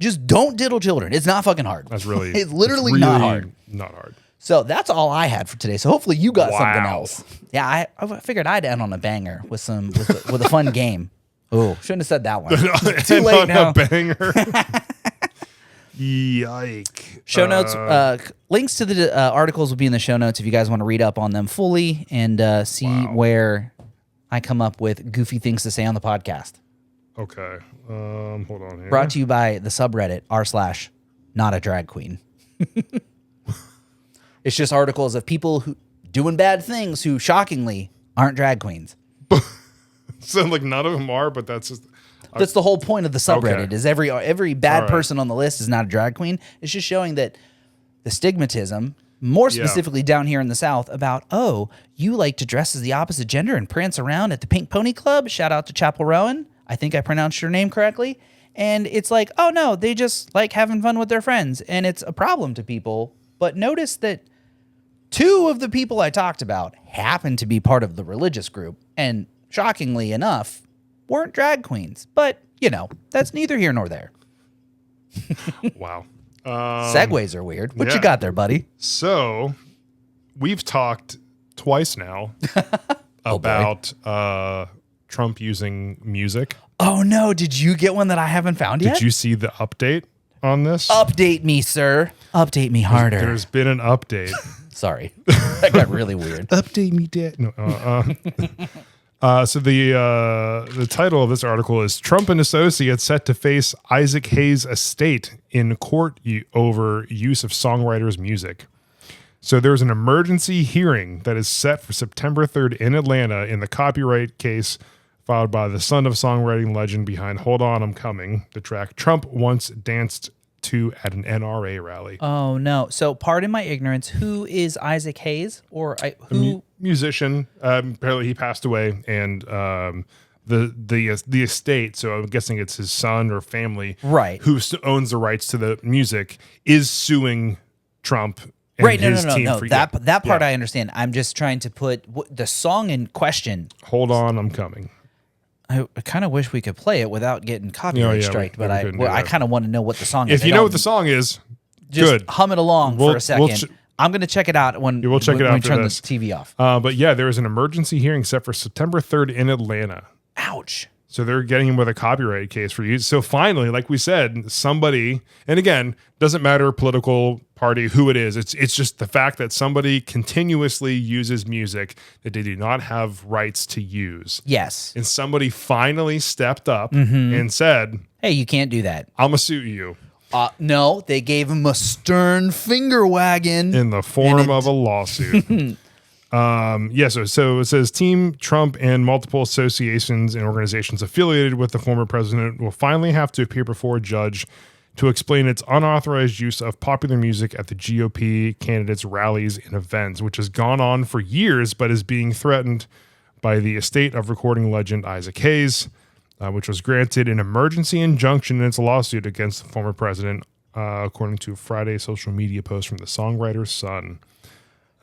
Just don't diddle children. It's not fucking hard. That's really... it's really not hard. Not hard. So that's all I had for today. So hopefully you got something else. Yeah, I figured I'd end on a banger with a fun game. Oh, shouldn't have said that one. Too late now. A banger. Yike. Show notes. Links to the articles will be in the show notes if you guys want to read up on them fully and see where I come up with goofy things to say on the podcast. Okay. Hold on here. Brought to you by the subreddit r/not a drag queen. It's just articles of people who doing bad things who shockingly aren't drag queens. So like none of them are, but that's just... That's the whole point of the subreddit. Okay. Is every bad person on the list is not a drag queen. It's just showing that the stigmatism, more specifically down here in the South, about, oh, you like to dress as the opposite gender and prance around at the Pink Pony Club. Shout out to Chapel Rowan. I think I pronounced your name correctly. And it's like, oh no, they just like having fun with their friends. And it's a problem to people. But notice that 2 of the people I talked about happen to be part of the religious group. And shockingly enough, weren't drag queens. But, that's neither here nor there. Wow. Segues are weird. What you got there, buddy? So, we've talked twice now about Trump using music. Oh, no. Did you get one that I haven't found yet? Did you see the update on this? Update me, sir. Update me harder. There's been an update. Sorry. That got really weird. Update me, Dad. No. So the title of this article is Trump and Associates set to face Isaac Hayes' estate in court over use of songwriters' music. So there's an emergency hearing that is set for September 3rd in Atlanta in the copyright case filed by the son of songwriting legend behind Hold On, I'm Coming, the track Trump once danced to at an NRA rally. Oh, no. So pardon my ignorance. Who is Isaac Hayes? Or who? Musician. Apparently he passed away, and the estate, so I'm guessing it's his son or family, Right, who owns the rights to the music, is suing Trump and right. No, his team no. for That part yeah. I understand. I'm just trying to put the song in question. Hold On, I'm Coming. I kind of wish we could play it without getting copyright striked, but we couldn't do I that. kind of want to know what the song is. If you know what the song is, just good. hum it along for a second. I'm going to check it out when We'll check it out we after turn this. the TV off. But yeah, there is an emergency hearing set for September 3rd in Atlanta. Ouch. So they're getting him with a copyright case for use. So finally, like we said, somebody, and again, doesn't matter political party, who it is. It's just the fact that somebody continuously uses music that they do not have rights to use. Yes. And somebody finally stepped up and said, Hey, you can't do that. I'm going to sue you. No, they gave him a stern finger wagging. In the form of a lawsuit. So it says Team Trump and multiple associations and organizations affiliated with the former president will finally have to appear before a judge to explain its unauthorized use of popular music at the GOP candidates' rallies and events, which has gone on for years but is being threatened by the estate of recording legend Isaac Hayes, which was granted an emergency injunction in its lawsuit against the former president, according to a Friday social media post from the songwriter's son.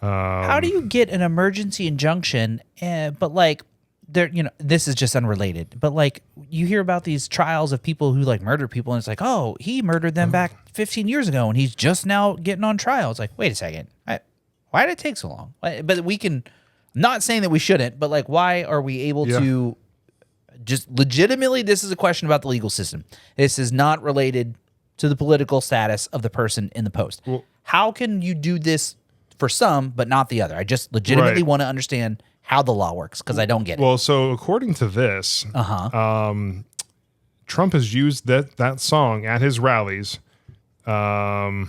How do you get an emergency injunction? But like, there, this is just unrelated. But like, you hear about these trials of people who like murder people, and it's like, oh, he murdered them back 15 years ago, and he's just now getting on trial. It's like, wait a second, why did it take so long? But we can, not saying that we shouldn't, but like, why are we able to? Just legitimately, this is a question about the legal system. This is not related to the political status of the person in the post. Well, how can you do this for some, but not the other? I just legitimately want to understand how the law works because I don't get it. Well, so according to this, Trump has used that song at his rallies. It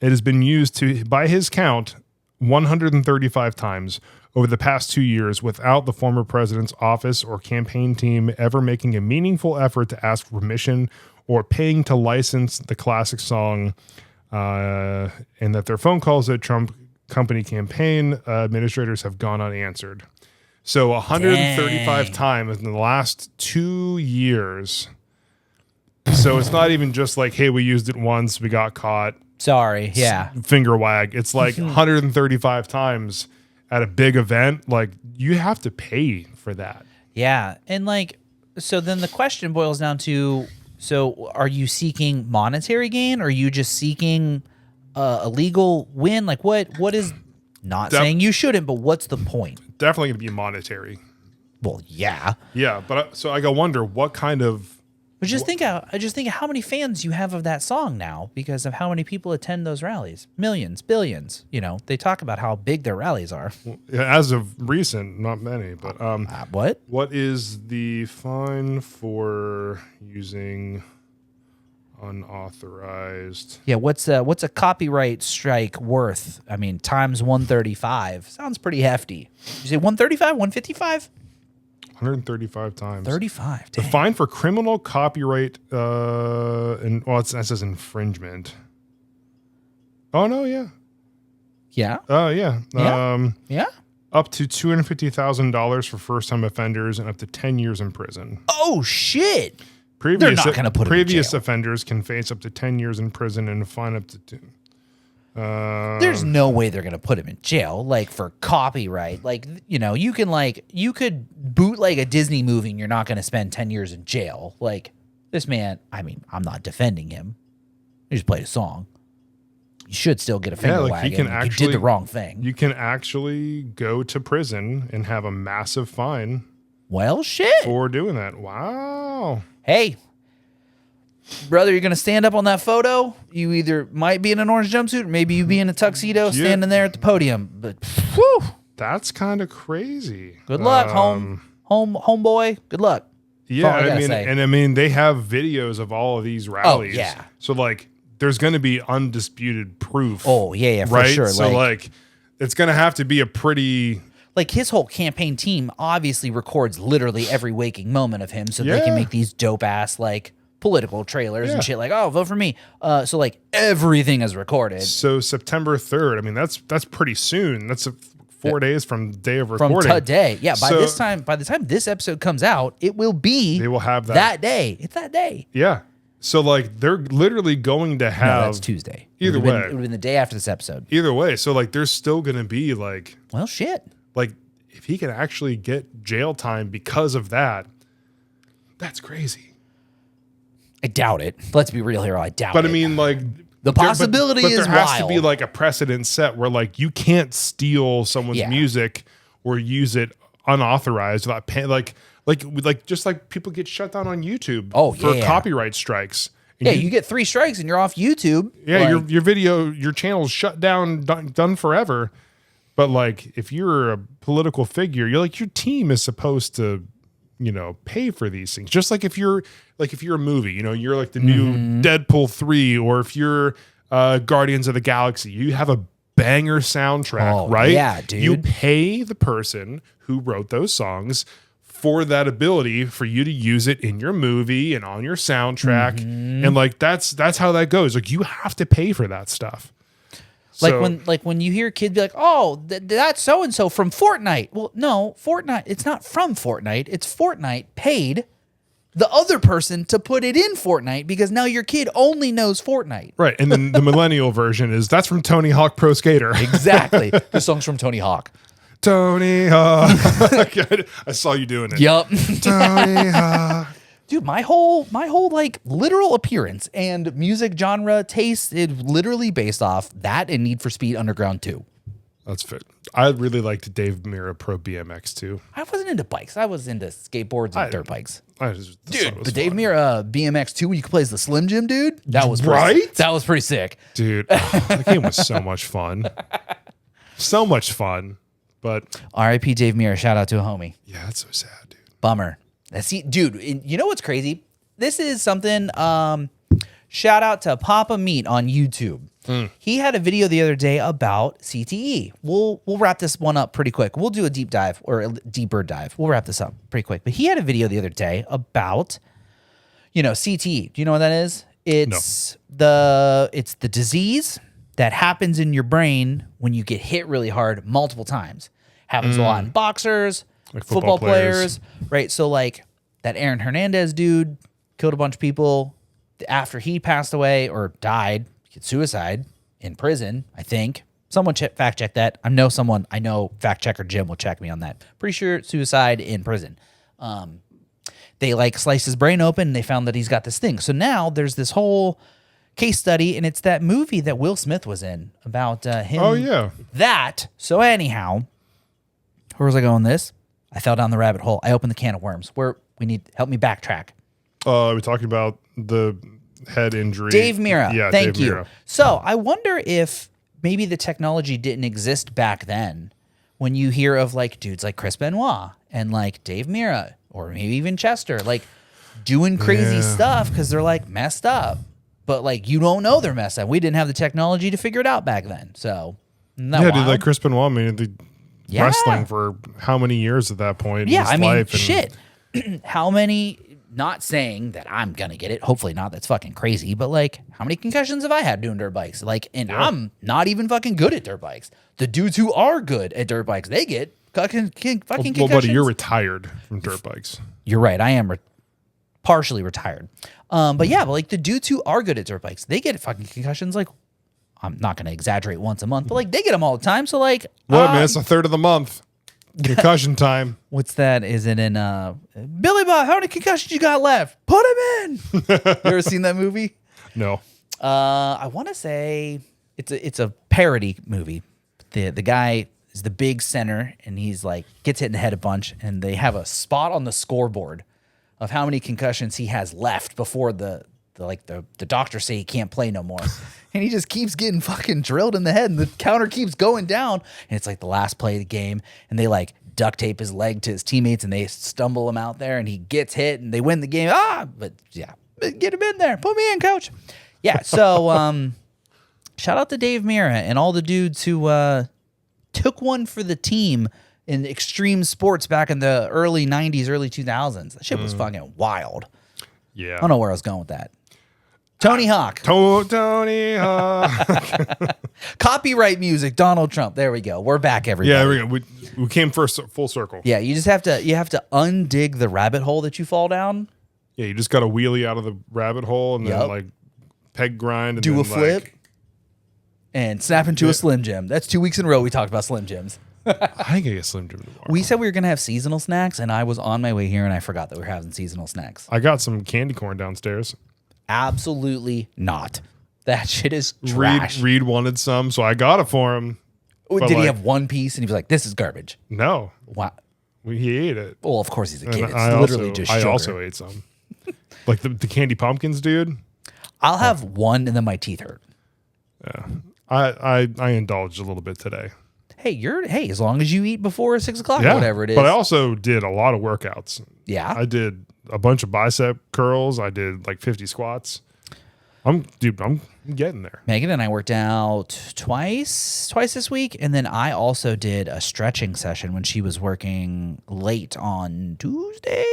has been used by his count, 135 times over the past 2 years without the former president's office or campaign team ever making a meaningful effort to ask permission or paying to license the classic song, and that their phone calls at Trump company campaign administrators have gone unanswered. So 135 times in the last 2 years. So it's not even just like, hey, we used it once, we got caught. Sorry, yeah. Finger wag. It's like 135 times at a big event. Like, you have to pay for that. Yeah. And like, so then the question boils down to, so are you seeking monetary gain, or are you just seeking a legal win? Like what is, not saying you shouldn't, but what's the point? Definitely going to be monetary. Well, yeah. Yeah. But so I go wonder what kind of, But just think of how many fans you have of that song now because of how many people attend those rallies. Millions, billions. They talk about how big their rallies are. as of recent, not many, but what? What is the fine for using unauthorized? Yeah, what's a copyright strike worth? I mean, times 135 sounds pretty hefty. You say 135, 155? 135 times. 35. The fine for criminal copyright, it says infringement. Oh no, yeah. Yeah. Oh yeah. Yeah. Up to $250,000 for first-time offenders and up to 10 years in prison. Oh shit. Previous, They're not going to put previous him in jail. offenders can face up to 10 years in prison and a fine up to 2. There's no way they're going to put him in jail, like for copyright. Like, you could bootleg a Disney movie and you're not going to spend 10 years in jail. Like, this man, I mean, I'm not defending him. He just played a song. You should still get a finger wag. You did the wrong thing. You can actually go to prison and have a massive fine. Well, shit. For doing that. Wow. Hey, brother, you're gonna stand up on that photo. You either might be in an orange jumpsuit, or maybe you be in a tuxedo, standing there at the podium. But whew, That's kind of crazy. good luck, homeboy. Good luck. Yeah, all I gotta I mean, say. and I mean, they have videos of all of these rallies. yeah. So like, there's going to be undisputed proof. Oh yeah, for right. sure. So like, it's going to have to be a pretty. Like his whole campaign team obviously records literally every waking moment of him, so they can Yeah. make these dope ass like political trailers Yeah. and shit. Like, oh, vote for me. So like everything is recorded So September 3rd. I mean, that's pretty soon. That's 4 days from day of from recording. today. Yeah, by So- the time this episode comes out, it will be. They will have that day. It's that day. Yeah. So like, they're literally going to No, have that's Tuesday. Either it would way. have been the day after this episode. either way. So like, there's still going to be like Well, shit. if he can actually get jail time because of that, that's crazy. I doubt it. Let's be real here. I doubt it. But I mean, like The possibility but is there has to be wild. like a precedent set where like you can't steal someone's Yeah. music or use it unauthorized without paying. Like just like people get shut down on YouTube for yeah. copyright strikes. And Yeah, you get 3 strikes and you're off YouTube. yeah, Like, your video, your channel's shut down, done forever. But like, if you're a political figure, you're like, your team is supposed to, pay for these things. Just like if you're a movie, you're like the new Deadpool 3, or if you're Guardians of the Galaxy, you have a banger soundtrack, right? yeah, dude. You pay the person who wrote those songs for that ability for you to use it in your movie and on your soundtrack. And like, that's how that goes. Like, you have to pay for that stuff. Like when you hear kids be like, "Oh, that's so and so from Fortnite." Well, no, Fortnite. It's not from Fortnite. It's Fortnite paid the other person to put it in Fortnite because now your kid only knows Fortnite. Right. And then the millennial version is that's from Tony Hawk Pro Skater. Exactly. The song's from Tony Hawk. Tony Hawk. I saw you doing it. Yup. Tony Hawk. Dude, my whole like literal appearance and music genre taste is literally based off that and Need for Speed Underground 2. That's fit. I really liked Dave Mirra Pro BMX too. I wasn't into bikes. I was into skateboards and dirt bikes. I just thought it Dude, was but Dave fun. Mirra BMX 2 when you could play as the Slim Jim dude, that was Right? That was pretty sick. Dude, that game was so much fun. So much fun. But R.I.P. Dave Mirra. Shout out to a homie. yeah, that's so sad, dude. Bummer. See, dude, you know what's crazy? This is something. Shout out to Papa Meat on YouTube. He had a video the other day about CTE. We'll wrap this one up pretty quick. We'll do a deep dive or a deeper dive. We'll wrap this up pretty quick. But he had a video the other day about, CTE. Do you know what that is? It's the disease that happens in your brain when you get hit really hard multiple times. Happens a lot in boxers, Like football football players. players, right? So like that Aaron Hernandez dude killed a bunch of people after he passed away or died, suicide in prison, I think. Someone fact check that. I know fact checker Jim will check me on that. Pretty sure suicide in prison. They like sliced his brain open and they found that he's got this thing. So now there's this whole case study, and it's that movie that Will Smith was in about him. Oh yeah. So anyhow, where was I going with this? I fell down the rabbit hole. I opened the can of worms. Where we need help me backtrack. We're talking about the head injury. Dave Mirra. Yeah, Thank Dave you. Mirra. So I wonder if maybe the technology didn't exist back then when you hear of like dudes like Chris Benoit and like Dave Mirra or maybe even Chester, like doing crazy stuff because they're like messed up. But like you don't know they're messed up. We didn't have the technology to figure it out back then. So isn't that Dude, wild? like Chris Benoit made the Yeah. wrestling for how many years at that point? Yeah, in his I mean, life and- shit. How many? Not saying that I'm gonna get it. Hopefully not. That's fucking crazy. But like, how many concussions have I had doing dirt bikes? Like, and I'm not even fucking good at dirt bikes. The dudes who are good at dirt bikes, they get fucking concussions. Well, buddy, you're retired from dirt bikes. You're right. I am partially retired. But like the dudes who are good at dirt bikes, they get fucking concussions. Like, I'm not gonna exaggerate once a month, but like they get them all the time. So like, What, man? It's a third of the month. Concussion time. what's that? Is it in Billy Bob? How many concussions you got left? Put him in. You ever seen that movie? No. I want to say it's a parody movie. The guy is the big center, and he's like gets hit in the head a bunch, and they have a spot on the scoreboard of how many concussions he has left before the the doctors say he can't play no more. And he just keeps getting fucking drilled in the head, and the counter keeps going down. And it's like the last play of the game, and they like duct tape his leg to his teammates, and they stumble him out there, and he gets hit, and they win the game. But yeah, get him in there. Put me in, coach. Yeah, so shout out to Dave Mira and all the dudes who took one for the team in extreme sports back in the early 90s, early 2000s. That shit was fucking wild. Yeah. I don't know where I was going with that. Tony Hawk. Tony Hawk. Copyright music, Donald Trump. There we go. We're back, everybody. Yeah, we came first full circle. Yeah, you just have to undig the rabbit hole that you fall down. Yeah, you just got to wheelie out of the rabbit hole and then like peg grind and do then a flip and snap into a Slim Jim. That's 2 weeks in a row we talked about Slim Jims. I think I get Slim Jim tomorrow. We said we were gonna have seasonal snacks, and I was on my way here and I forgot that we were having seasonal snacks. I got some candy corn downstairs. Absolutely not. That shit is trash. Reed wanted some, so I got it for him. Did he have one piece and he was like, "This is garbage"? No. Wow. He ate it. Well, of course he's a kid. It's I literally just sugar. I also ate some. Like the candy pumpkins, dude. I'll have one and then my teeth hurt. Yeah. I indulged a little bit today. Hey, as long as you eat before 6 o'clock or whatever it is. But I also did a lot of workouts. Yeah. I did a bunch of bicep curls. I did like 50 squats. I'm getting there. Megan and I worked out twice this week, and then I also did a stretching session when she was working late on Tuesday.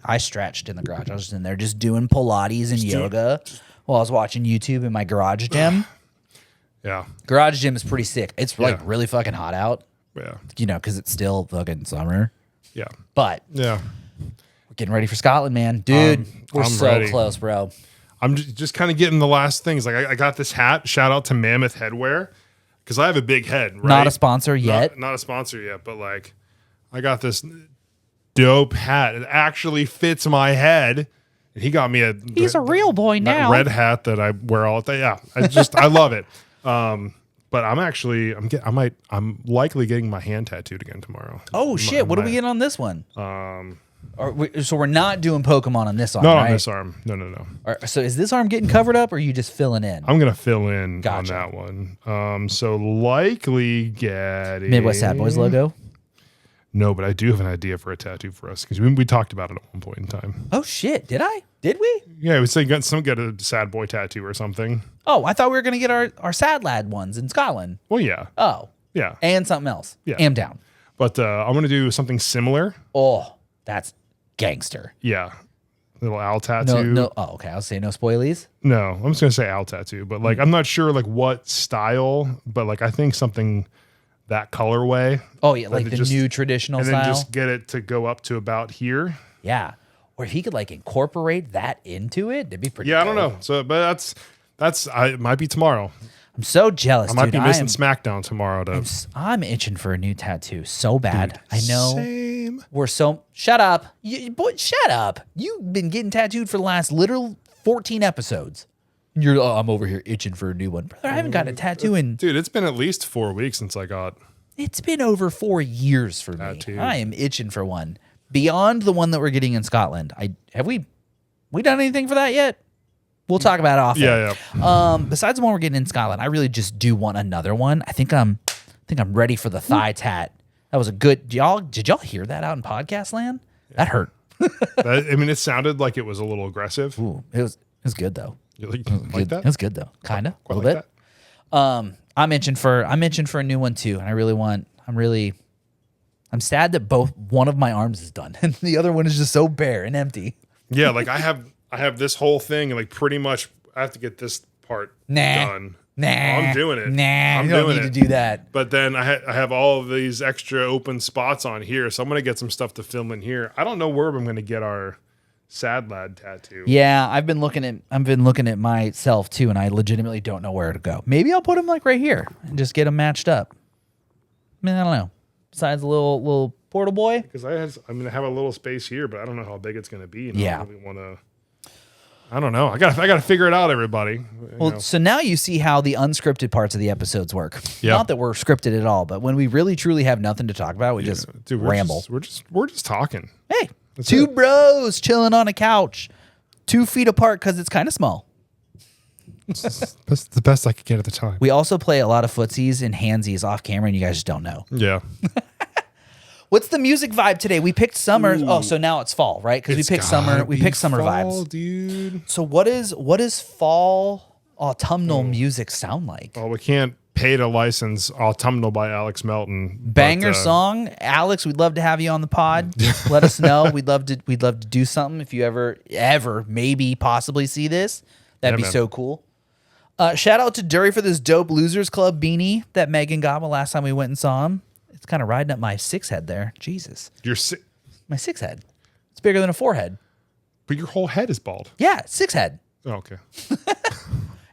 I stretched in the garage. I was just in there just doing Pilates and yoga while I was watching YouTube in my garage gym. Yeah. Garage gym is pretty sick. It's like really fucking hot out. Yeah. You know, because it's still fucking summer. Yeah. But yeah, we're getting ready for Scotland, man. Dude, we're I'm so ready. close, bro. I'm just kind of getting the last things. Like I got this hat. Shout out to Mammoth Headwear because I have a big head. Right? Not a sponsor yet. Not a sponsor yet, but like I got this dope hat. It actually fits my head. He got me He's a real boy now. Red hat that I wear all the time. Yeah, I love it. But I'm likely getting my hand tattooed again tomorrow. Oh shit! What do we get on this one? So we're not doing Pokemon on this arm, not right? on this arm. No. So is this arm getting covered up, or are you just filling in? I'm gonna fill in Gotcha. on that one. So likely getting Midwest Sadbois logo. No, but I do have an idea for a tattoo for us because we talked about it at one point in time. Oh shit! Did I? Did we? Yeah, we said get a sad boy tattoo or something. Oh, I thought we were gonna get our sad lad ones in Scotland. Well, yeah. Oh, yeah, and something else. Yeah, am down. But I'm gonna do something similar. Oh, that's gangster. Yeah, little owl tattoo. No. Oh, okay. I'll say no spoilies. No, I'm just gonna say owl tattoo. But like, I'm not sure like what style. But like, I think something that colorway. Oh yeah, like the new traditional and style. And then just get it to go up to about here. Yeah. Or if he could like incorporate that into it, that'd be pretty Yeah, dope. I don't know. So, but it might be tomorrow. I'm so jealous. I might dude. be missing SmackDown tomorrow. I'm itching for a new tattoo so bad. Dude, I know. Same. Shut up. Boy, shut up. You've been getting tattooed for the last literal 14 episodes. I'm over here itching for a new one. Brother, I haven't gotten a tattoo in... Dude, it's been at least 4 weeks since I got... It's been over 4 years for tattooed. me. I am itching for one. Beyond the one that we're getting in Scotland. Have we done anything for that yet? We'll talk about it off air. Yeah. Besides the one we're getting in Scotland, I really just do want another one. I think I'm ready for the thigh tat. That was a good... Did y'all hear that out in podcast land? That hurt. It sounded like it was a little aggressive. Ooh, it was good though. You like that? It was good though. Kind of. A little like bit. I'm itching for a new one too, and I'm sad that one of my arms is done and the other one is just so bare and empty. Yeah, like I have this whole thing and like pretty much I have to get this part done. I'm doing it. You don't need to do that. But then I have all of these extra open spots on here, so I'm gonna get some stuff to film in here. I don't know where I'm gonna get our Sad Lad tattoo. Yeah, I've been looking at myself too, and I legitimately don't know where to go. Maybe I'll put them like right here and just get them matched up. I mean, I don't know. Besides a little portal boy, because I have a little space here, but I don't know how big it's gonna be. And yeah. I really want to. I don't know. I gotta figure it out, everybody. Well, so now you see how the unscripted parts of the episodes work. Yeah. Not that we're scripted at all, but when we really truly have nothing to talk about, we just ramble. We're just talking. Hey, That's two it. bros chilling on a couch, 2 feet apart because it's kind of small. That's the best I could get at the time. We also play a lot of footsies and handsies off camera, and you guys just don't know. Yeah. What's the music vibe today? We picked summer. Oh, so now it's fall, right? Because we picked summer. We picked summer fall, vibes, dude. So what is fall autumnal music sound like? Well, we can't pay to license Autumnal by Alex Melton. Banger song, Alex. We'd love to have you on the pod. Let us know. We'd love to do something if you ever maybe possibly see this. That'd be so cool. Shout out to Dury for this dope Losers Club beanie that Megan got me last time we went and saw him. It's kind of riding up my 6 head there. Jesus. My 6 head. It's bigger than a 4 head. But your whole head is bald. Yeah, 6 head. Oh, okay. And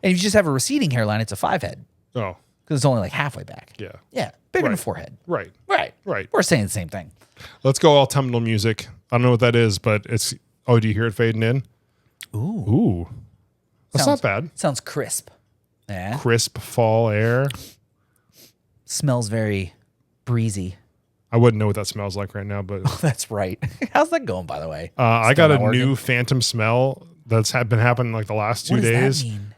if you just have a receding hairline, it's a 5 head. Oh. Because it's only like halfway back. Yeah. Yeah, bigger than a 4 head. Right. Right. We're saying the same thing. Let's go autumnal music. I don't know what that is, but it's... Oh, do you hear it fading in? Ooh. That's not bad. Sounds crisp. Yeah. Crisp fall air. Smells very breezy. I wouldn't know what that smells like right now, but... That's right. How's that going, by the way? I got a new phantom smell that's been happening like the last 2 days. What does that mean?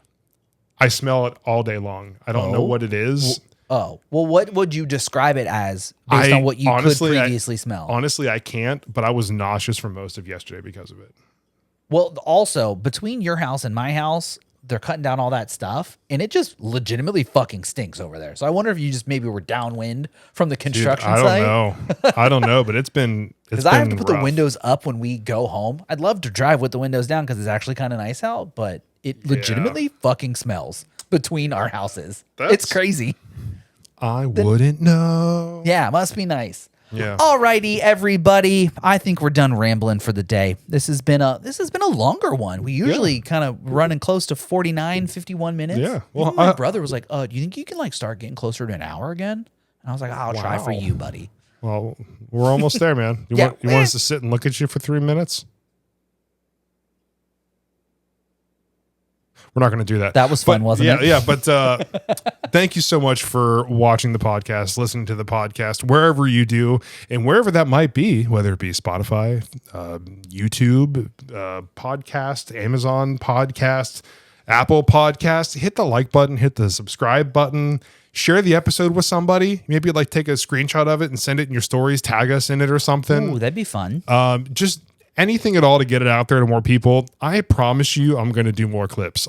I smell it all day long. I don't know what it is. Well, what would you describe it as based on what you could previously smell? Honestly, I can't, but I was nauseous for most of yesterday because of it. Well, also, between your house and my house, they're cutting down all that stuff, and it just legitimately fucking stinks over there. So I wonder if you just maybe were downwind from the construction site. I don't know, but it's been because I have to put the windows up when we go home. I'd love to drive with the windows down because it's actually kind of nice out, but it legitimately fucking smells between our houses. It's crazy. I wouldn't know. Yeah, must be nice. Yeah. Alrighty, everybody. I think we're done rambling for the day. This has been a longer one. We usually kind of running close to 49, 51 minutes. Yeah. Well, even my brother was like, do you think you can like start getting closer to an hour again? And I was like, I'll try for you, buddy. Well, we're almost there, man. You want us to sit and look at you for 3 minutes? We're not going to do that. That was fun, wasn't it? Yeah, but thank you so much for watching the podcast, listening to the podcast, wherever you do, and wherever that might be, whether it be Spotify, YouTube, podcast, Amazon podcast, Apple podcast. Hit the like button, hit the subscribe button, share the episode with somebody. Maybe like take a screenshot of it and send it in your stories, tag us in it or something. Ooh, that'd be fun. Just anything at all to get it out there to more people. I promise you I'm going to do more clips.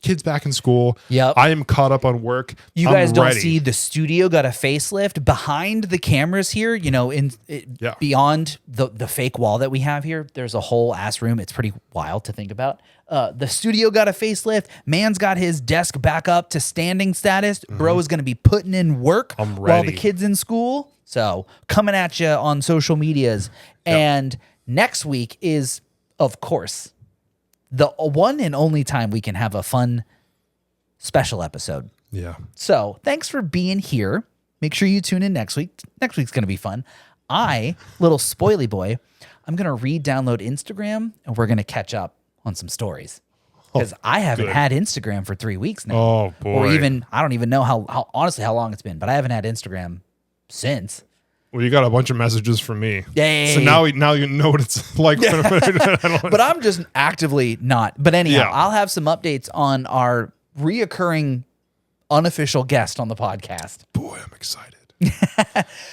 Kids back in school. Yep. I am caught up on work. You guys don't see the studio got a facelift behind the cameras here, beyond the fake wall that we have here. There's a whole ass room. It's pretty wild to think about. The studio got a facelift. Man's got his desk back up to standing status. Bro is going to be putting in work while the kid's in school. So coming at you on social medias. And next week is, of course, the one and only time we can have a fun special episode. Yeah. So thanks for being here. Make sure you tune in next week. Next week's going to be fun. Little spoily boy, I'm going to re-download Instagram and we're going to catch up on some stories. Because I haven't had Instagram for 3 weeks now. Oh, boy. Or even, I don't even know how long it's been, but I haven't had Instagram since. Well, you got a bunch of messages from me. Yay. So now you know what it's like. But I'm just actively not. But anyhow, I'll have some updates on our reoccurring unofficial guest on the podcast. Boy, I'm excited.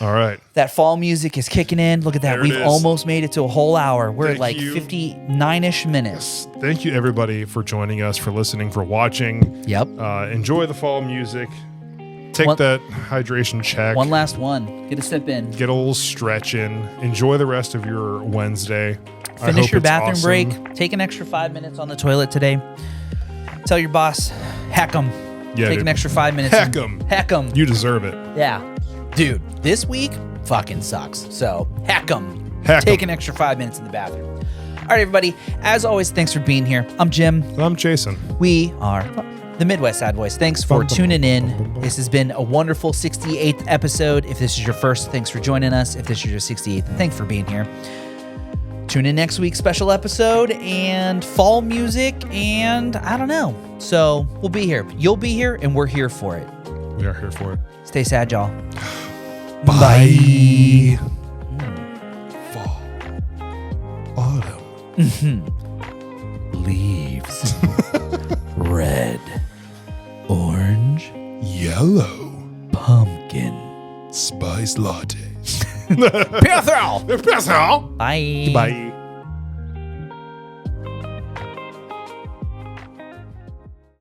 All right. That fall music is kicking in. Look at that. We've almost made it to a whole hour. We're at like 59-ish minutes. Thank you, everybody, for joining us, for listening, for watching. Yep. Enjoy the fall music. Take that hydration check. One last one. Get a sip in. Get a little stretch in. Enjoy the rest of your Wednesday. Finish your bathroom break. Take an extra 5 minutes on the toilet today. Tell your boss, heck them. Yeah, Take an extra 5 minutes. Heck them. Heck them. You deserve it. Yeah. Dude, this week fucking sucks. So heck them. Take an extra 5 minutes in the bathroom. All right, everybody. As always, thanks for being here. I'm Jim. I'm Jason. We are the Midwest Sadbois. Thanks for tuning in. This has been a wonderful 68th episode. If this is your first, thanks for joining us. If this is your 68th, thanks for being here. Tune in next week's special episode and fall music and I don't know. So we'll be here. You'll be here and we're here for it. We are here for it. Stay sad, y'all. Bye. Fall. Autumn. leaves. Red. Orange. Yellow. Pumpkin. Spice lattes. Piethro! Bye. Bye. Bye.